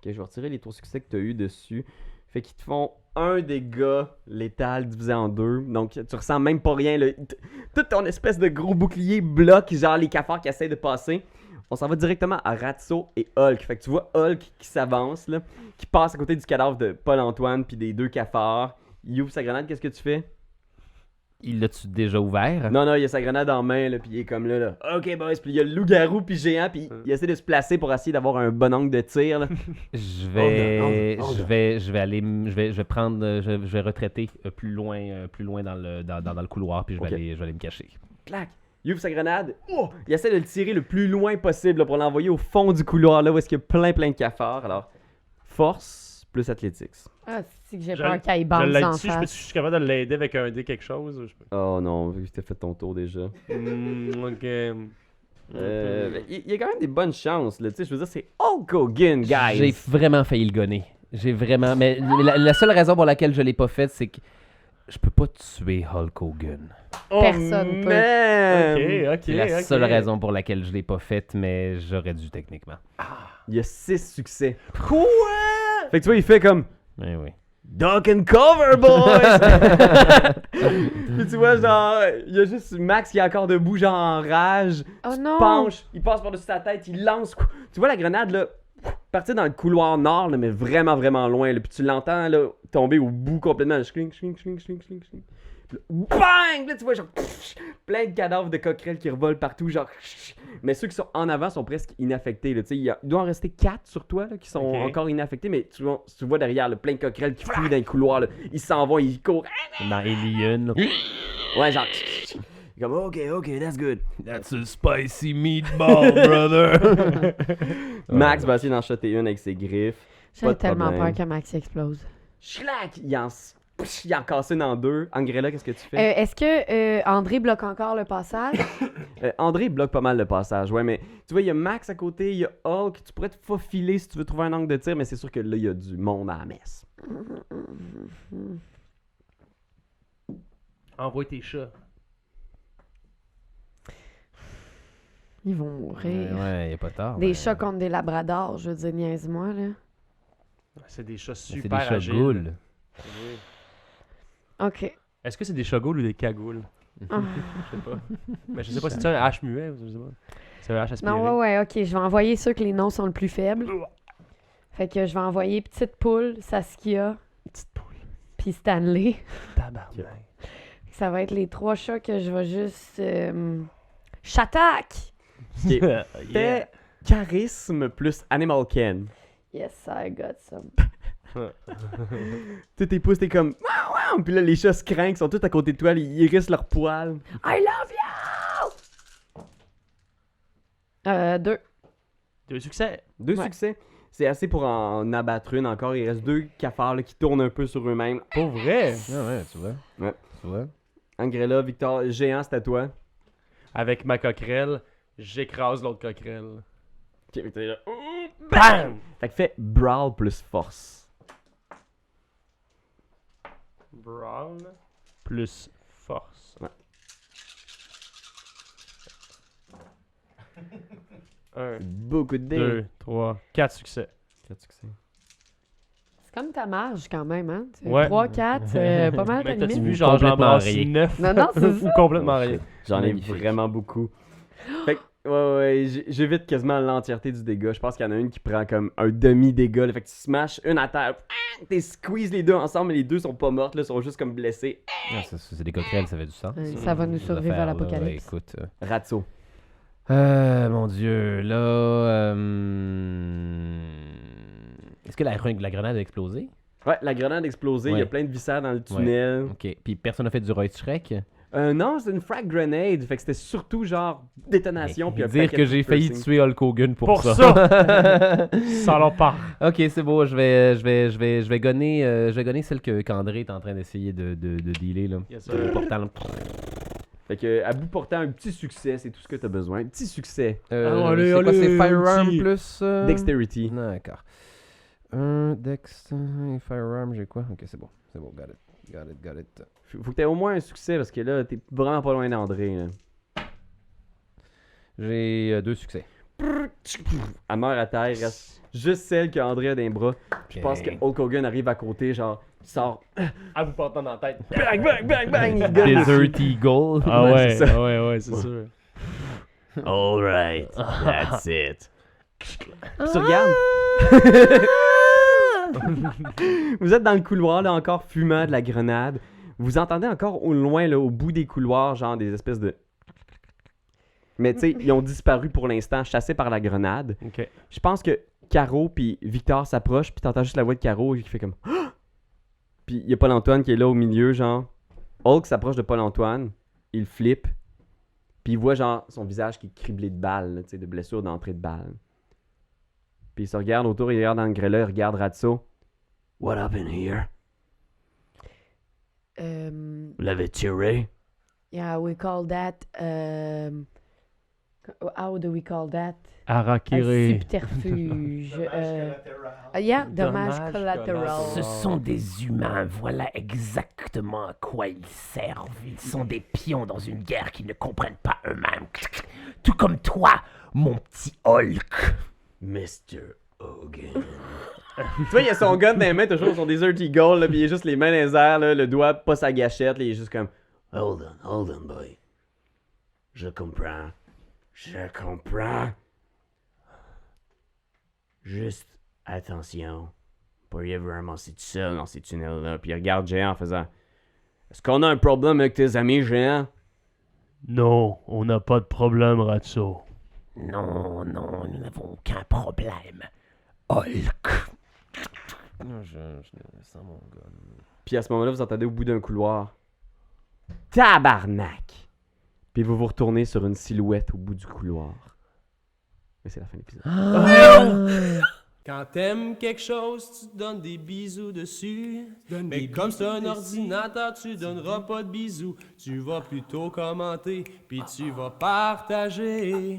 je vais retirer les 3 succès que t'as eu dessus. Fait qu'ils te font un dégât létal divisé en 2. Donc tu ressens même pas rien. Là. Tout ton espèce de gros bouclier bloque, genre les cafards qui essaient de passer. On s'en va directement à Ratso et Hulk. Fait que tu vois Hulk qui s'avance, là, qui passe à côté du cadavre de Paul-Antoine puis des deux cafards. Il ouvre sa grenade, qu'est-ce que tu fais? Il l'a-tu déjà ouvert? Non, il a sa grenade en main, là, puis il est comme là. OK, boys, puis il y a le loup-garou puis géant, puis il essaie de se placer pour essayer d'avoir un bon angle de tir, là. Je Hold on. vais retraiter plus loin dans le couloir, puis je vais Ok. aller me cacher. Clac! Il ouvre sa grenade. Oh! Il essaie de le tirer le plus loin possible là, pour l'envoyer au fond du couloir, là où est-ce qu'il y a plein de cafards. Alors, force plus athletics. Ah, c'est que j'ai Je- peur qu'il Je bounce l'ai en dessus, je face. suis capable de l'aider avec un dé quelque chose. Oh non, vu que t'as fait ton tour déjà. Ok. Il y a quand même des bonnes chances, là. Tu sais, je veux dire, c'est Hulk Hogan, guys! J'ai vraiment failli le gonner. Mais la seule raison pour laquelle je l'ai pas fait, c'est que je peux pas tuer Hulk Hogan. Personne peut. Man! Ok. C'est la seule raison pour laquelle je l'ai pas faite, mais j'aurais dû techniquement. Il y a 6 succès. Quoi? Fait que tu vois, il fait comme Eh oui. Duck and cover, boys! Puis tu vois, genre, il y a juste Max qui est encore debout, genre en rage. Oh non! Penche, il passe par-dessus sa tête, il lance. Tu vois la grenade, là, partir dans le couloir nord, là, mais vraiment loin. Là, puis tu l'entends, là, tomber au bout complètement. Là, clink. Puis là, bang! Là, tu vois, genre, plein de cadavres de coquerelles qui revolent partout, genre. Mais ceux qui sont en avant sont presque inaffectés, là. Tu sais, il doit en rester 4 sur toi, là, qui sont Ok. encore ineffectés, mais tu vois derrière, là, plein de coquerelles qui fouillent dans les couloirs, là. Ils s'en vont, ils courent. Dans Alien. là. Ouais, genre. Comme, ok, that's good. That's a spicy meatball, brother. Max va essayer d'en shotter une avec ses griffes. Pas J'ai de tellement problème. peur que Max explose. Schlac! Il en casse une en deux. Angrella, qu'est-ce que tu fais? Est-ce que André bloque encore le passage? André bloque pas mal le passage, ouais, mais tu vois, il y a Max à côté, il y a Hulk. Tu pourrais te faufiler si tu veux trouver un angle de tir, mais c'est sûr que là, il y a du monde à la messe. Envoie tes chats. Ils vont mourir. Ouais, y a pas tard. Des mais- chats contre des labradors, je veux dire, niaise-moi, là. C'est des chats C'est des super chats agiles. ghouls. Oui. OK. Est-ce que c'est des chats ghouls ou des cagoules? Ah. Je sais pas. Mais je sais pas si c'est un H muet ou je sais pas. C'est un H aspiré. Non, ouais, OK. Je vais envoyer ceux que les noms sont le plus faibles. Fait que je vais envoyer Petite Poule, Saskia, Petite poule. puis Stanley. Tabarnak. Ça va être les 3 chats que je vais juste... J'attaque! Ok. Yeah. Fais charisme plus Animal Ken. Yes, I got some. Tu sais, tes pouces, t'es comme. Waouh, waouh! Puis là, les chats se craignent, ils sont tous à côté de toi, ils hérissent leurs poils. I love you! 2. 2 succès. 2 Ouais. succès. C'est assez pour en abattre une encore. Il reste 2 cafards là, qui tournent un peu sur eux-mêmes. Pour vrai. Ah ouais, tu vois. Ouais. Tu vois. Angrella, Victor, géant, c'est à toi. Avec ma coquerelle, j'écrase l'autre coquerelle. Ok, mais t'es là. BAM! Fait que fais Brawl plus force. Brawl plus force. Ouais. 1, Beaucoup de dés. 2, 3, 4 succès. 4 succès. C'est comme ta marge quand même, hein? Ouais. 3, 4, pas mal ta Mais t'as-tu limite. vu, genre, j'en Complètement brasse rien. 9 Non, non, c'est ou ça. complètement rien. J'en ai Magnifique. vraiment beaucoup. Fait que, ouais, j'évite quasiment l'entièreté du dégât. Je pense qu'il y en a une qui prend comme un demi-dégât. Là. Fait que tu smashes une à terre. Tu squeezes les deux ensemble, mais les deux sont pas mortes, là, sont juste comme blessées. Ah, c'est des coquerelles, ça fait du sens. Ça va nous Ces survivre à affaires-là, l'apocalypse. Écoute. Ratso. Mon dieu, là. Est-ce que la grenade a explosé? Ouais, la grenade a explosé. Il y a Ouais. plein de viscères dans le tunnel. Ok. Puis personne n'a fait du Roy Shrek? Non, c'est une frag grenade. Fait que c'était surtout genre détonation. Puis un Dire paquet que de j'ai failli piercing. tuer Hulk Hogan pour ça. Ça leur part. Ok, c'est beau. Je vais gonner celle qu'André est en train d'essayer de dealer là. Yes, sir. Le portal. Fait que, à bout portant, un petit succès, c'est tout ce que t'as besoin. Un petit succès. Allez, c'est quoi, c'est allez, Firearm petit. plus. Dexterity. D'accord. Dex, Firearm, j'ai quoi? Ok, c'est bon. C'est bon, got it. Faut que t'aies au moins un succès parce que là, t'es vraiment pas loin d'André. Là. J'ai 2 succès. Elle meurt à terre, il reste juste celle qu'André a dans les bras. Je pense que Hulk Hogan arrive à côté, genre, il sort. À vous portant dans la tête. Bang, bang, bang, bang! Il donne Desert Eagle. Ah Ouais, ouais, c'est ça. ouais, c'est sûr. Alright, that's it. Tu regardes. Vous êtes dans le couloir, là, encore fumant de la grenade. Vous entendez encore au loin, là, au bout des couloirs, genre des espèces de. Mais tu sais, ils ont disparu pour l'instant, chassés par la grenade. Ok. Je pense que Caro puis Victor s'approchent, puis t'entends juste la voix de Caro qui fait comme. Puis il y a Paul-Antoine qui est là au milieu, genre. Hulk s'approche de Paul-Antoine, il flippe, puis il voit genre son visage qui est criblé de balles, là, tu sais, de blessures d'entrée de balles. Puis il se regarde autour, il regarde Angrella, il regarde Ratso. What happened here? Vous l'avez tiré? Yeah, we call that. How do we call that? Un Harakiri. subterfuge. Dommage collatéral. Yeah, dommage Dommage collateral. Ce sont des humains, voilà exactement à quoi ils servent. Ils sont des pions dans une guerre qu'ils ne comprennent pas eux-mêmes. Tout comme toi, mon petit Hulk. Mr. Hogan. Tu vois, il a son gun dans les mains, toujours son Desert Eagle, là, puis il est juste les mains dans les airs, là, le doigt pas sa gâchette, là, il est juste comme hold on, boy. Je comprends. Juste attention. Pourriez vraiment c'est tout seul dans ces tunnels-là. Puis il regarde Géant en faisant Est-ce qu'on a un problème avec tes amis géants? Non, on n'a pas de problème, Ratso. Non, nous n'avons aucun problème. Hulk. Je sens mon gars. Puis à ce moment-là, vous entendez au bout d'un couloir. Tabarnak! Puis vous vous retournez sur une silhouette au bout du couloir. Et c'est la fin de l'épisode. Quand t'aimes quelque chose, tu te donnes des bisous dessus. Mais comme c'est un ordinateur, tu donneras pas de bisous. Tu vas plutôt commenter, puis tu vas partager.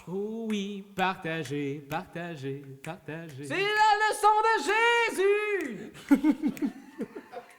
Oh oui, partager. C'est la leçon de Jésus!